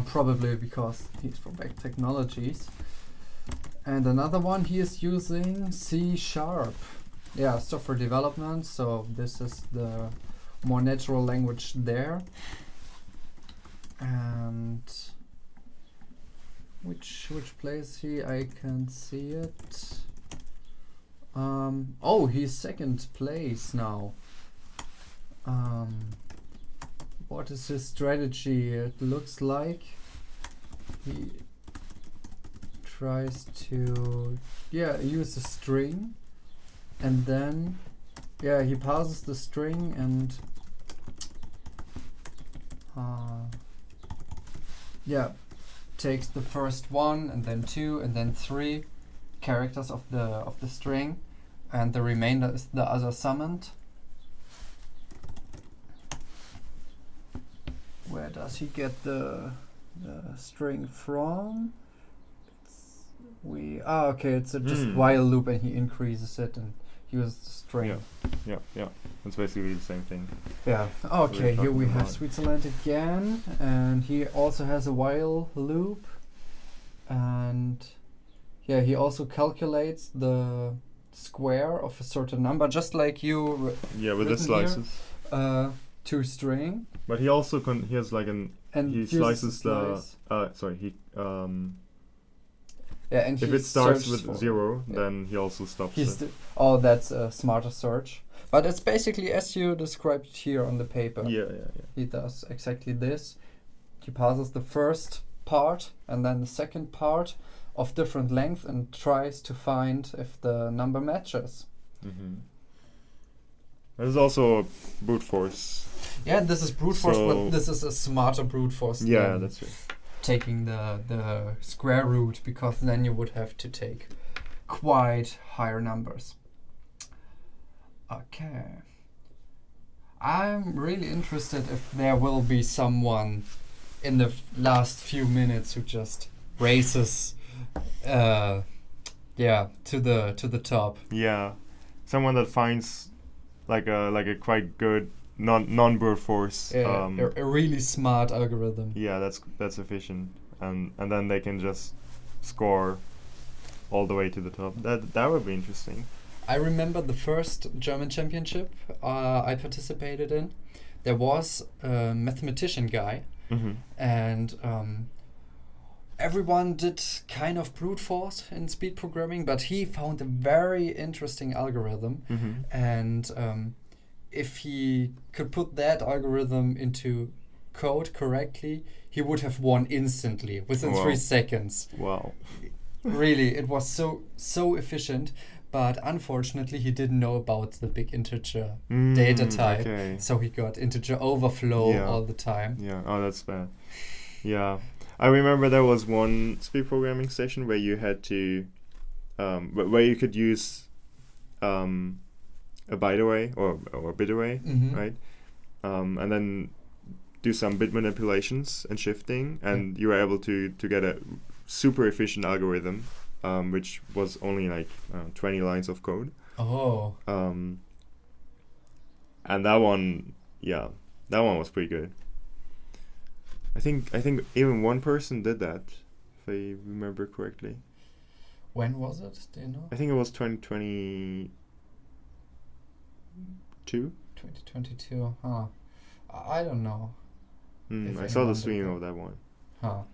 Probably because he's from Back Technologies. And another one, he is using C#. Yeah, software development. So this is the more natural language there. And which place he? I can see it. Oh, he's second place now. What is his strategy? It looks like he tries to use a string, and then he passes the string and takes the first one and then two and then three characters of the string, and the remainder is the other summoned. Where does he get the string from? It's just while loop, and he increases it and uses the string. Yeah. It's basically the same thing. Yeah. Okay, here we have Switzerland again, and he also has a while loop, and he also calculates the square of a certain number, just like you. With the slices. To string. But he also he has like he slices the and if it starts with 0, then he also stops it. That's a smarter search. But it's basically as you described here on the paper. Yeah. He does exactly this. He passes the first part and then the second part of different length and tries to find if the number matches. There's also brute force. Yeah, this is brute force, but this is a smarter brute force. Yeah, that's right. Taking the square root, because then you would have to take quite higher numbers. Okay. I'm really interested if there will be someone in the last few minutes who just races to the top. Yeah. Someone that finds like a quite good non-brute force. A really smart algorithm. Yeah, that's efficient, and then they can just score all the way to the top. That would be interesting. I remember the first German championship I participated in. There was a mathematician guy, and everyone did kind of brute force in speed programming, but he found a very interesting algorithm, and if he could put that algorithm into code correctly, he would have won instantly within 3 seconds. Wow. Really, it was so efficient, but unfortunately he didn't know about the big integer data type, so he got integer overflow all the time. Yeah, that's bad. Yeah, I remember there was one speed programming session where you had to, where you could use a byte array or bit array, right? And then do some bit manipulations and shifting, and you were able to get a super efficient algorithm, which was only like 20 lines of code. And that one was pretty good. I think even one person did that, if I remember correctly. When was it? Do you know? I think it was 2022. 2022. I don't know. I saw the stream of that one. That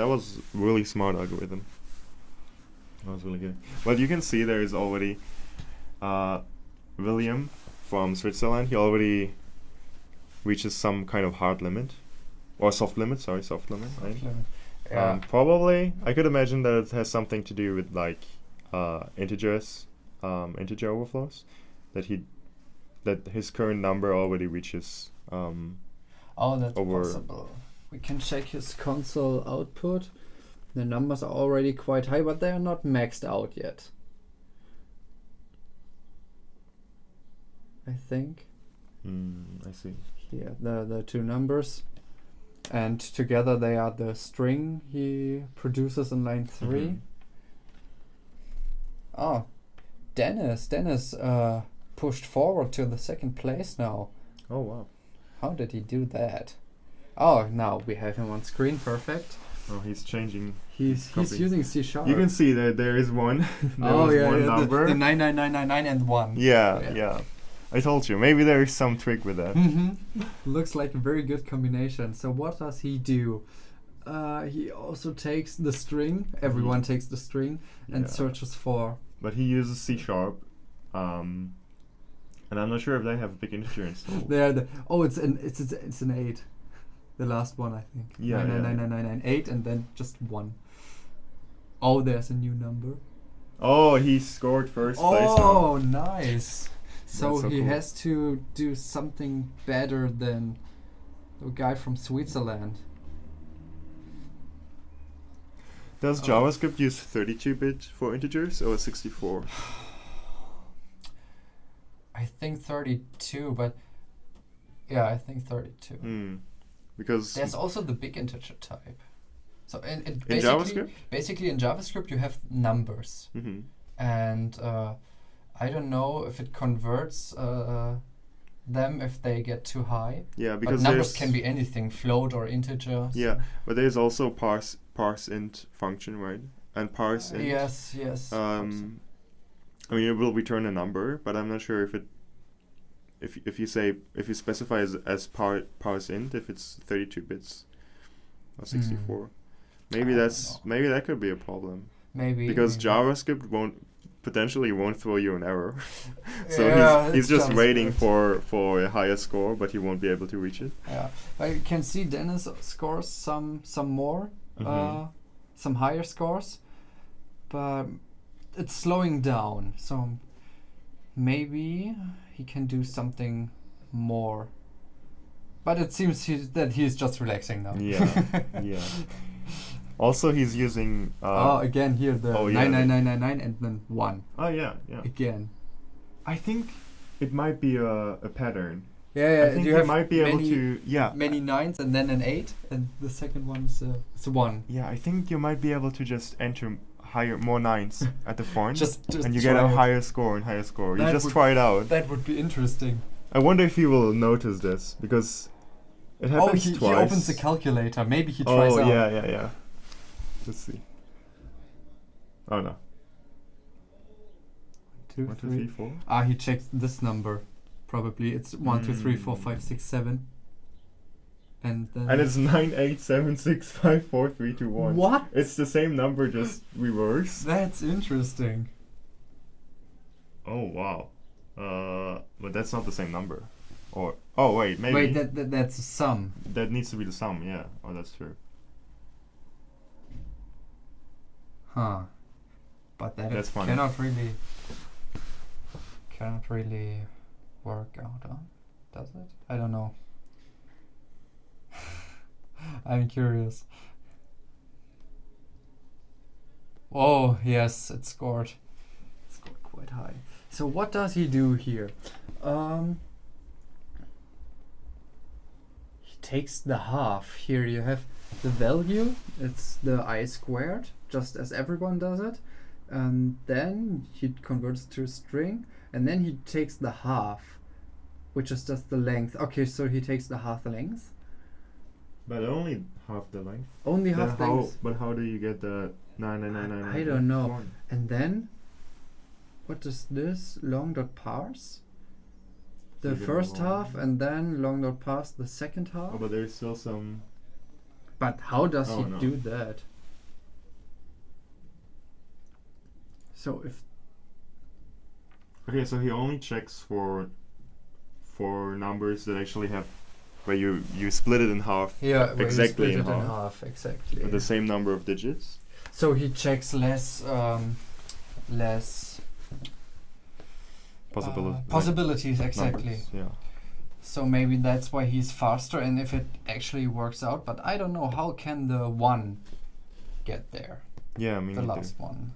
was really smart algorithm. That was really good. Well, you can see there is already William from Switzerland. He already reaches some kind of hard limit. Or soft limit, right? Yeah. Probably, I could imagine that it has something to do with like integer overflows. That his current number already reaches. That's possible. We can check his console output. The numbers are already quite high, but they are not maxed out yet. I think. I see. Here, the two numbers. And together they are the string he produces in line 3. Dennis pushed forward to the second place now. Oh, wow. How did he do that? Oh, now we have him on screen. Perfect. Oh, he's changing. He's using C#. You can see that there is one. One number. The 99999 and 1. Yeah. I told you. Maybe there is some trick with that. Looks like a very good combination. So what does he do? He also takes the string. Everyone takes the string and Yeah. searches for. But he uses C sharp. And I'm not sure if they have a big integer installed. There, it's an 8. The last one, I think. Yeah, 9, 8, and then just 1. Oh, there's a new number. Oh, he scored first place. Oh, nice. So That's so he cool. has to do something better than the guy from Switzerland. Does JavaScript use 32-bit for integers or 64? I think 32, but yeah, I think 32. Because There's also the big integer type. So in JavaScript? basically in JavaScript you have numbers, Mm-hmm. and I don't know if it converts them if they get too high. Yeah, But because numbers there's can be anything, float or integer. yeah, but there's also parseInt function, right? And parseInt. Yes. I mean, it will return a number, but I'm not sure if you specify as parseInt if it's 32 bits or 64. Maybe I that's don't know. maybe that could be a problem Maybe because maybe. JavaScript potentially won't throw you an error. So Yeah, he's it's just waiting JavaScript. for a higher score, but he won't be able to reach it. Yeah, but you can see Dennis scores some more, some higher scores, but it's slowing down. So maybe he can do something more. But it seems that he's just relaxing now. Yeah, yeah. Also, he's using. Again here the oh, yeah. 99999 and then 1 Oh yeah. again. I think it might be a pattern. Yeah, I think you you have might be able many, to. Yeah. many 9s and then an 8, and the second one is a 1. Yeah, I think you might be able to just enter more 9s at the front, Just and you get try a it. higher score and higher score. You That just would- try it out. That would be interesting. I wonder if he will notice this because it Oh, happens he twice. opens the calculator. Maybe he tries Oh out. yeah. Let's see. Oh no. 2, 1, 2, 3. 3, 4. Ah, he checks this number. Probably it's 1, 2, 3, 4, 5, 6, 7. And then And it's 9, 8, 7, 6, 5, 4, 3, 2, 1. What? It's the same number, just reverse. That's interesting. Oh wow. But that's not the same number. Or oh wait, maybe Wait, that's a sum. that needs to be the sum. Yeah. Oh, that's true. Huh. But that That's it funny. cannot really work out, huh? Does it? I don't know. I'm curious. Oh, yes, it scored. It scored quite high. So what does he do here? He takes the half. Here you have the value. It's the I squared, just as everyone does it. Then he converts to a string, and then he takes the half, which is just the length. Okay, so he takes the half length. But only half the length. Only Then half how? length. But how do you get the 99999? I don't know. And then, what is this? Long dot parse? The Figure first long. half, and then long dot parse the second half. Oh, but there's still some. But how does Oh, he no. do that? So if Okay, so he only checks for numbers that actually have where you split it in half. where you Exactly split in it in half. half, exactly. With the same number of digits. So he checks less possibilities, exactly. Numbers, yeah. So maybe that's why he's faster, and if it actually works out, but I don't know how can the 1 get there, Yeah, I mean the last one.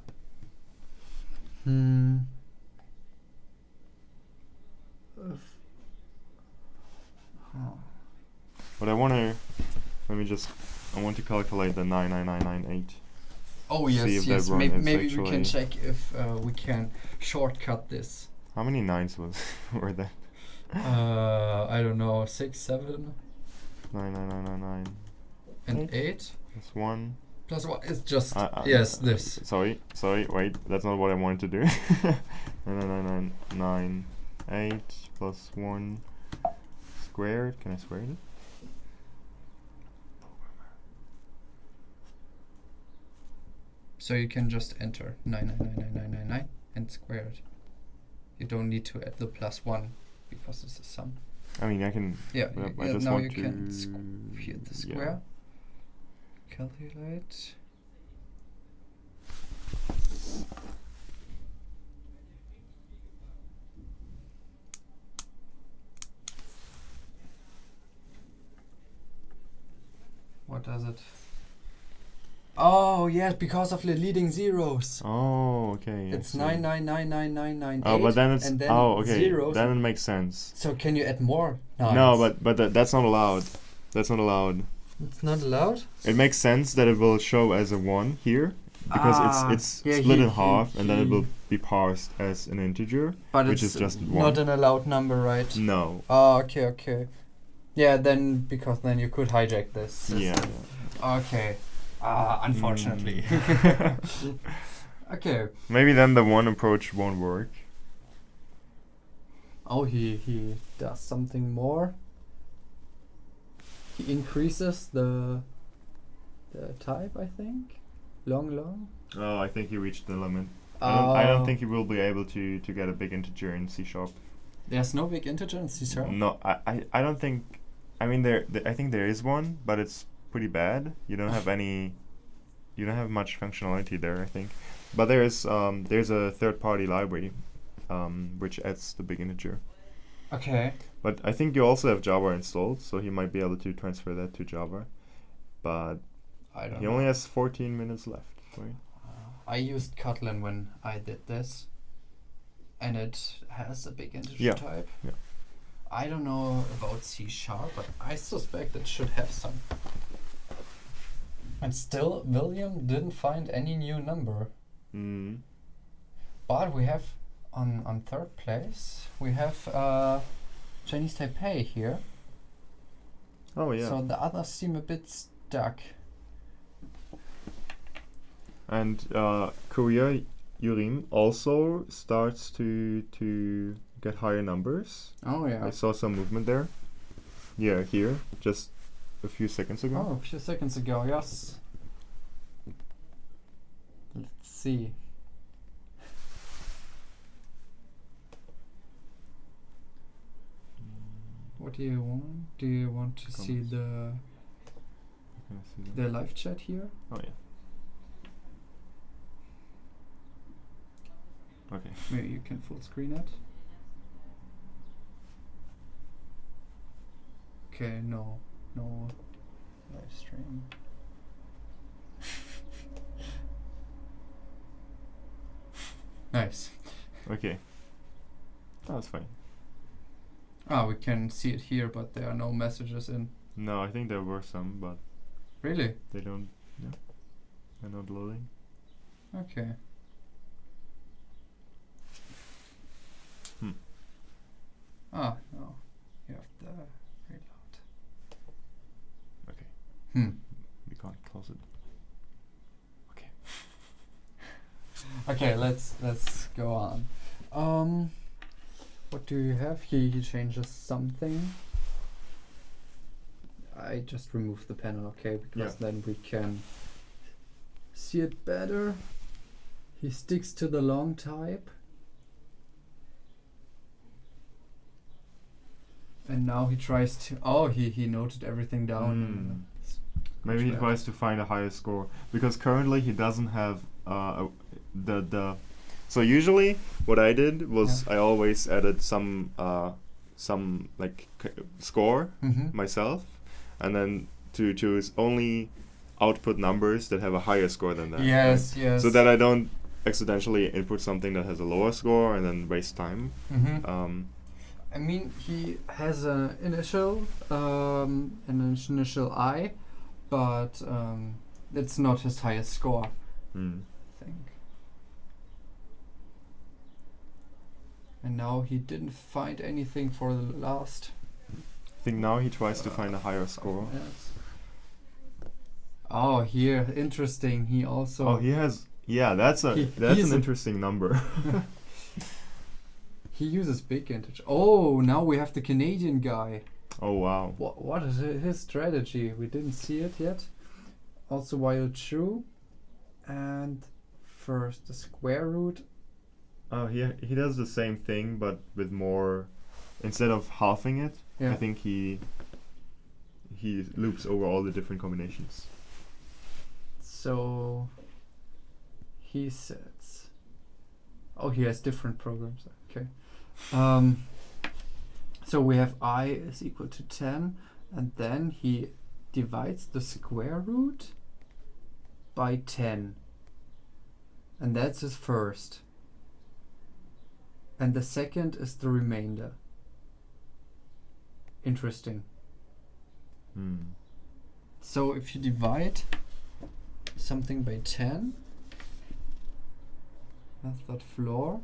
Hmm. But I want to calculate the 99998. Oh See yes, if yes. that run Maybe, is maybe we can actually- check if we can shortcut this. How many 9s were there? I don't know, 6, 7, 99999. and 8 That's 1. plus 1 is just Yes, this. Sorry, wait. That's not what I wanted to do. 99999. 8 plus 1 squared. Can I square it? So you can just enter 9999999 and square it. You don't need to add the +1 because it's a sum. I mean, I can. Yeah, I just now want you to can here the square. Calculate. What does it? Oh yes, because of the leading zeros. Oh, okay. I It's see. 9999998. Oh, but then it's and then okay. zeros. Then it makes sense. So can you add more? nines? No, but that's not allowed. That's not allowed. It's not allowed. It makes sense that it will show as a 1 here because it's yeah, split in he- half and then it he- will be parsed as an integer, But which it's is just 1. not an allowed number, right? No. Oh, okay. Yeah, then because then you could hijack this. Yeah. Okay. Unfortunately. Okay. Maybe then the 1 approach won't work. Oh, he does something more. He increases the type, I think. Long. Oh, I think he reached the limit. Oh. I don't think he will be able to get a big integer in C#. There's no big integer in C#. No, I don't think. I mean, I think there is one, but it's pretty bad. You don't have any. You don't have much functionality there, I think. But there's a third-party library, which adds the big integer. Okay. But I think you also have Java installed, so he might be able to transfer that to Java. But I don't he know. only has 14 minutes left, right? I used Kotlin when I did this, and it has a big integer Yeah, type. yeah. I don't know about C#, but I suspect it should have some. And still, William didn't find any new number. Mm. But we have on third place we have Chinese Taipei here. Oh yeah. So the others seem a bit stuck. And Korea Yurim also starts to get higher numbers. Oh yeah. I saw some movement there. Yeah, here, just a few seconds ago. Oh, a few seconds ago, yes. Let's see. What do you want? Do you want to see Comments. Can I see that? the live chat here? Oh yeah. Okay. Maybe you can full screen it. Okay, no live stream. Nice. Okay. That's fine. Ah, we can see it here, but there are no messages in. No, I think there were some, but Really? they don't. Yeah. They're not loading. Okay. Ah, no. You have the reload. Okay. We can't close it. Okay. Okay, let's go on. What do you have? He changes something. I just removed the panel, okay, because then we can see it better. He sticks to the long type. And now he tries to. Oh, he noted everything down. Maybe he bad. tries to find a higher score because currently he doesn't have the. So usually what I did was I always added some like score Mm-hmm. myself, and then to choose only output numbers that have a higher score than that. Yes, yes. So that I don't accidentally input something that has a lower score and then waste time. Mm-hmm. I mean, he has an initial I, but it's not his highest score, Mm. I think. And now he didn't find anything for the last. I think now he tries to find a higher score. Yes. Oh, here, interesting. He also. Oh, he has. Yeah, that's He- an he's a- interesting number. He uses big integer. Oh, now we have the Canadian guy. Oh wow. What is his strategy? We didn't see it yet. Also while true. And first the square root. Oh, he does the same thing, but with more. Instead of halving it, Yeah. I think he loops over all the different combinations. So he sets. Oh, he has different programs. Okay. So we have I is equal to 10, and then he divides the square root by 10. And that's his first. And the second is the remainder. Interesting. So if you divide something by 10, that's that floor.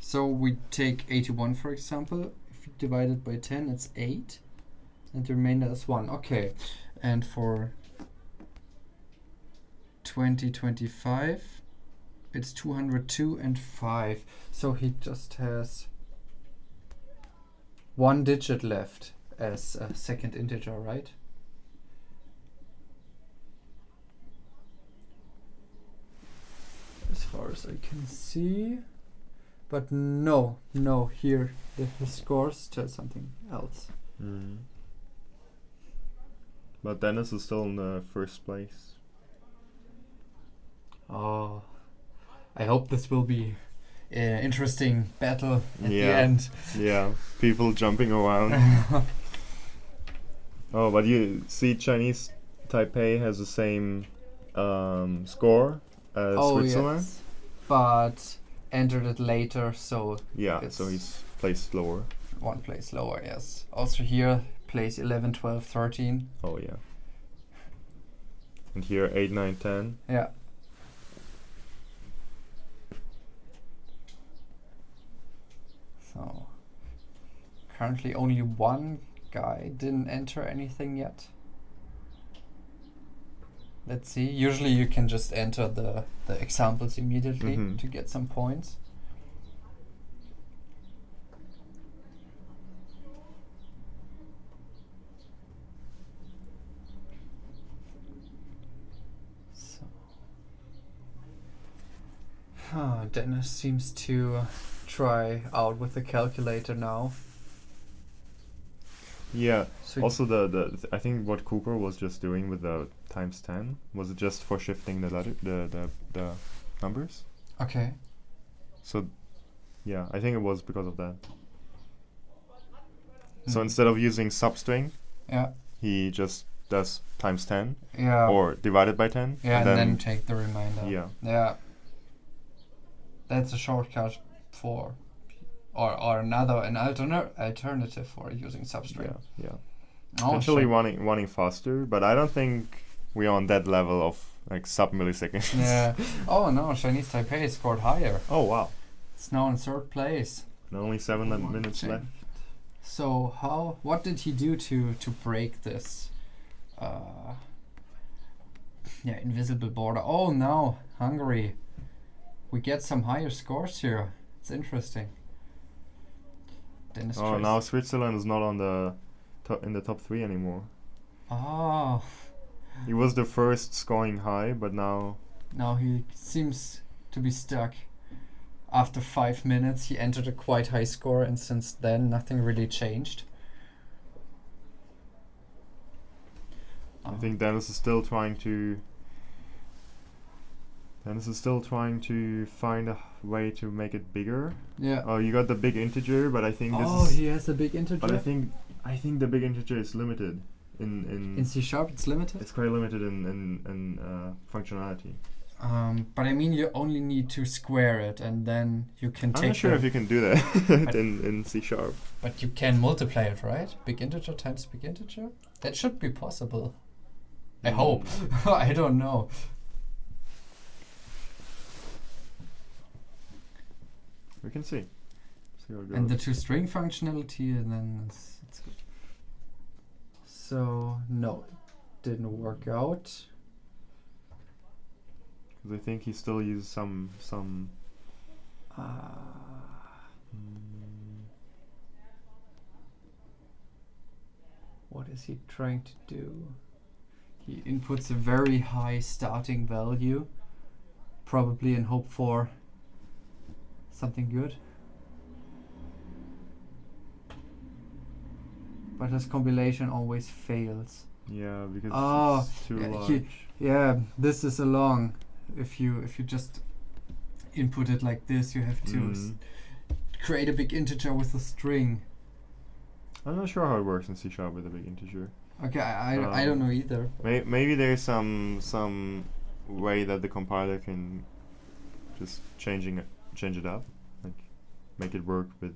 So we take 81 for example. If you divide it by 10, it's 8. And the remainder is 1. Okay. And for 2025, it's 202 and 5. So he just has 1 digit left as a second integer, right? As far as I can see. But no, here his scores tell something else. But Dennis is still in the first place. Oh, I hope this will be an interesting battle at the Yeah. end. Yeah, people jumping around. Oh, but you see, Chinese Taipei has the same score as Switzerland. Yes, but entered it later, so Yeah, so It's- he's placed lower. 1 place lower, yes. Also here, place 11, 12, 13. Oh yeah. And here 8, 9, 10. Yeah. So, currently only one guy didn't enter anything yet. Let's see. Usually you can just enter the examples immediately Mhm. to get some points. So, Dennis seems to try out with the calculator now. Yeah. So Also, I think what Cooper was just doing with the times 10 was it just for shifting the letter the numbers. okay. So, yeah, I think it was because of that. So Mm. instead of using substring, Yeah. he just does times 10 Yeah. or divided by 10. Yeah, and then take the remainder. yeah. Yeah. That's a shortcut for, or an alternative for using substring. Yeah. Oh, Actually, sure. running faster, but I don't think we're on that level of like sub milliseconds. Yeah. Oh no, Chinese Taipei scored higher. Oh wow. It's now in 3rd place. And only 7 minutes Okay. left. So what did he do to break this invisible border? Oh no, Hungary. We get some higher scores here. It's interesting. Dennis Oh, tries- now Switzerland is not on the in the top 3 anymore. Oh, He was the first scoring high, but now now he seems to be stuck. After 5 minutes, he entered a quite high score, and since then, nothing really changed. I think Dennis is still trying to. Dennis is still trying to find a way to make it bigger. Yeah. Oh, you got the big integer, but I think this Oh, is. he has a big integer. But I think the big integer is limited in C#, it's limited. it's quite limited in functionality. But I mean, you only need to square it, and then you can I'm take. not sure the- if you can do that in C#. But you can multiply it, right? Big integer times big integer. That should be possible. I hope. I don't know. We can see. See how it goes. And the toString functionality, and then it's good. So no, it didn't work out. 'Cause I think he still uses some. What is he trying to do? He inputs a very high starting value, probably in hope for something good. But his compilation always fails. Yeah, because Oh, it's too yeah, large. this is a long. If you just input it like this, you have to create a big integer with a string. I'm not sure how it works in C# with a big integer. Okay, I don't know either. Maybe there's some way that the compiler can just change it up, like make it work with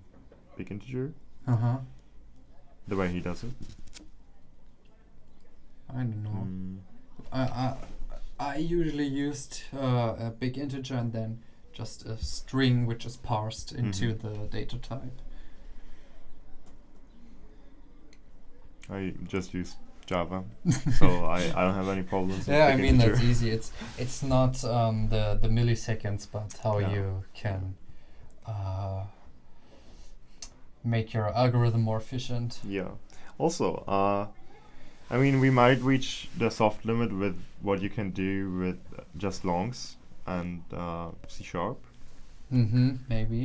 big integer. The way he does it. I don't know. I usually used a big integer and then just a string which is parsed into the data type. I just use Java, so I don't have any problems. Yeah, I with big mean integer. that's easy. It's not the milliseconds, but how Yeah. you can make your algorithm more efficient. Yeah. Also, I mean, we might reach the soft limit with what you can do with just longs and C#. Maybe.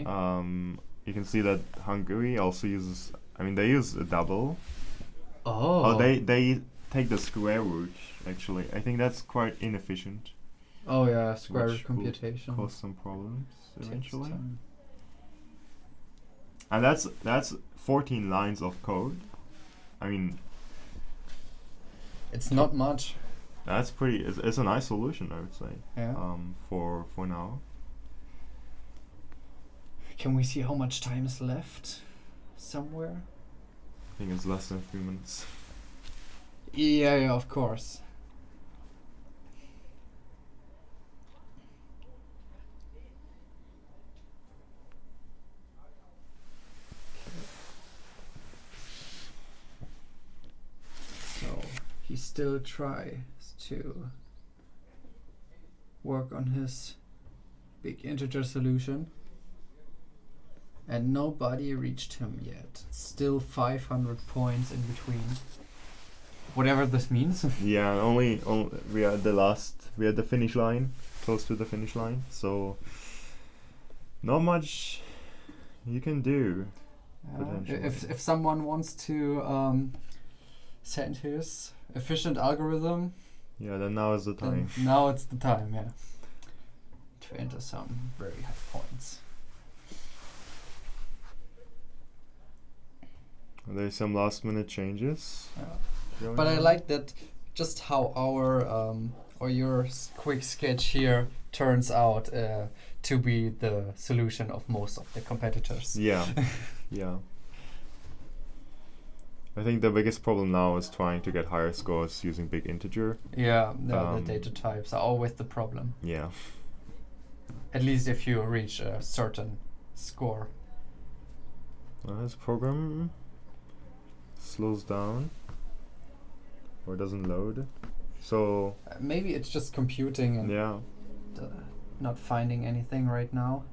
You can see that Hungary also uses. I mean, they use a double. Oh. They take the square root. Actually, I think that's quite inefficient. Oh yeah, square root which will computation. Cause some problems Takes eventually. time. And that's 14 lines of code. I mean, It's not much. that's pretty. It's a nice solution, I would say. Yeah. For now. Can we see how much time is left? Somewhere. I think it's less than 3 minutes. Yeah, of course. So he still tries to work on his big integer solution. And nobody reached him yet. Still 500 points in between. Whatever this means. Yeah, only we are at the finish line, close to the finish line. So not much you can do. Potentially. If someone wants to send his efficient algorithm, Yeah, then now is the then time. now it's the time, yeah, to enter some very high points. There's some last minute changes. going But I on. like that just how our or your quick sketch here turns out to be the solution of most of the competitors. Yeah, yeah. I think the biggest problem now is trying to get higher scores using big integer. Yeah, the data types are always the problem. Yeah. At least if you reach a certain score. This program slows down or doesn't load. So Maybe it's just computing and yeah. not finding anything right now.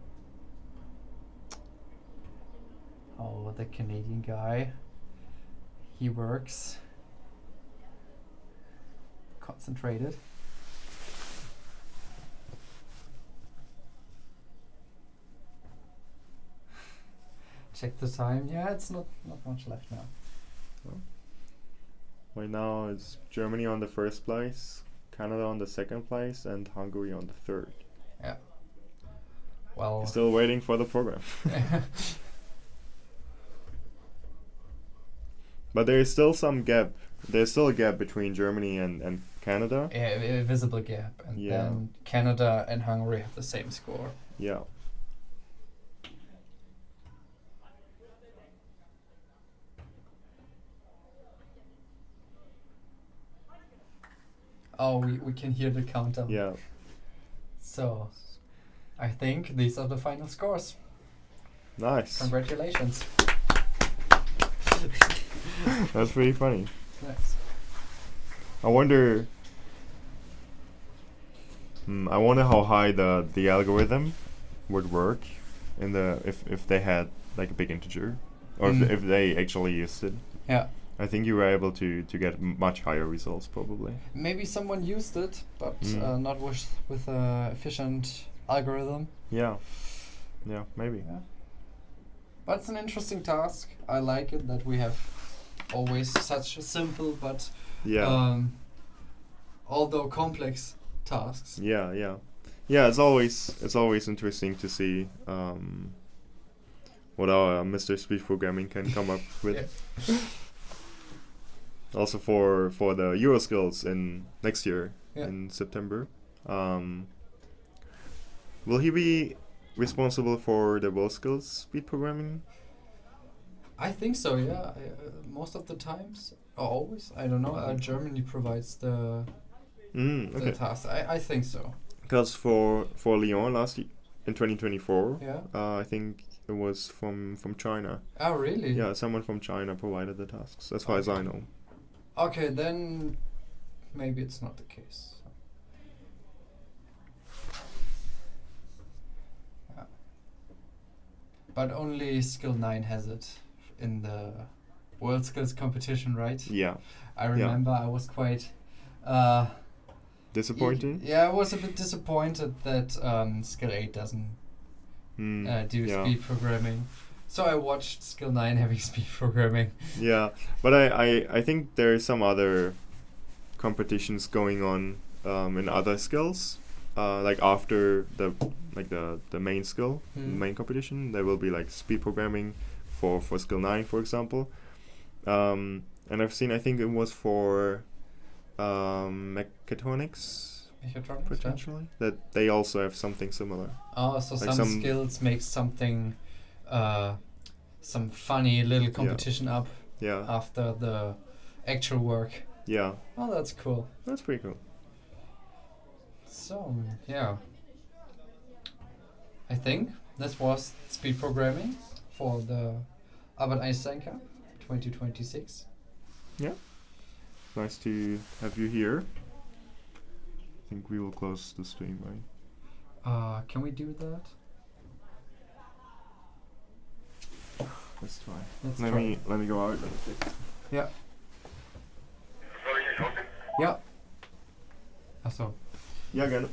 Oh, the Canadian guy. He works. Concentrated. Check the time. Yeah, it's not much left now. Right now it's Germany on the first place, Canada on the second place, and Hungary on the third. Well, Still waiting for the program. But there is still some gap. There's still a gap between Germany and Canada. a visible gap, and Yeah. then Canada and Hungary have the same score. Yeah. Oh, we can hear the countdown. Yeah. So, I think these are the final scores. Nice. Congratulations. That's pretty funny. Nice. I wonder how high the algorithm would work in the if they had like a big integer, or Mm. if they actually used it. Yeah. I think you were able to get much higher results probably. Maybe someone used it, but Mm. not with a efficient algorithm. Yeah. Yeah, maybe. Yeah. But it's an interesting task. I like it that we have always such simple but Yeah. although complex tasks. Yeah, yeah. Yeah, it's always interesting to see what our Mr. Speech Programming can come up with. Yeah. Also for the Euroskills in next year Yeah. in September. Will he be responsible for the WorldSkills speed programming? I think so, yeah. Most of the times, or always, I don't know. Germany provides the Okay. task. I think so. Because for Lyon last year in 2024, Yeah. I think it was from China. Oh, really? Yeah, someone from China provided the tasks, as far as I know. Okay, then maybe it's not the case. Yeah. But only Skill 9 has it in the World Skills competition, right? Yeah. I remember I was quite Disappointing? Yeah, I was a bit disappointed that Skill 8 doesn't do Yeah. speed programming. So I watched Skill 9 having speed programming. Yeah, but I think there are some other competitions going on in other skills. Like after the main skill, main competition, there will be like speed programming for skill 9, for example. And I've seen, I think it was for mechatronics Mechatronics, potentially, that they also have something similar. Oh, so Like some some- skills make something, some funny little competition up Yeah, after the actual work. yeah, Oh, that's cool. that's pretty cool. So, yeah. I think this was speed programming for the Albert Einstein Cup 2026. Nice to have you here. I think we will close the stream, right? Can we do that? Let's try. Let's Let try. me go out. Yeah. Ja. Achso. Ja, gerne.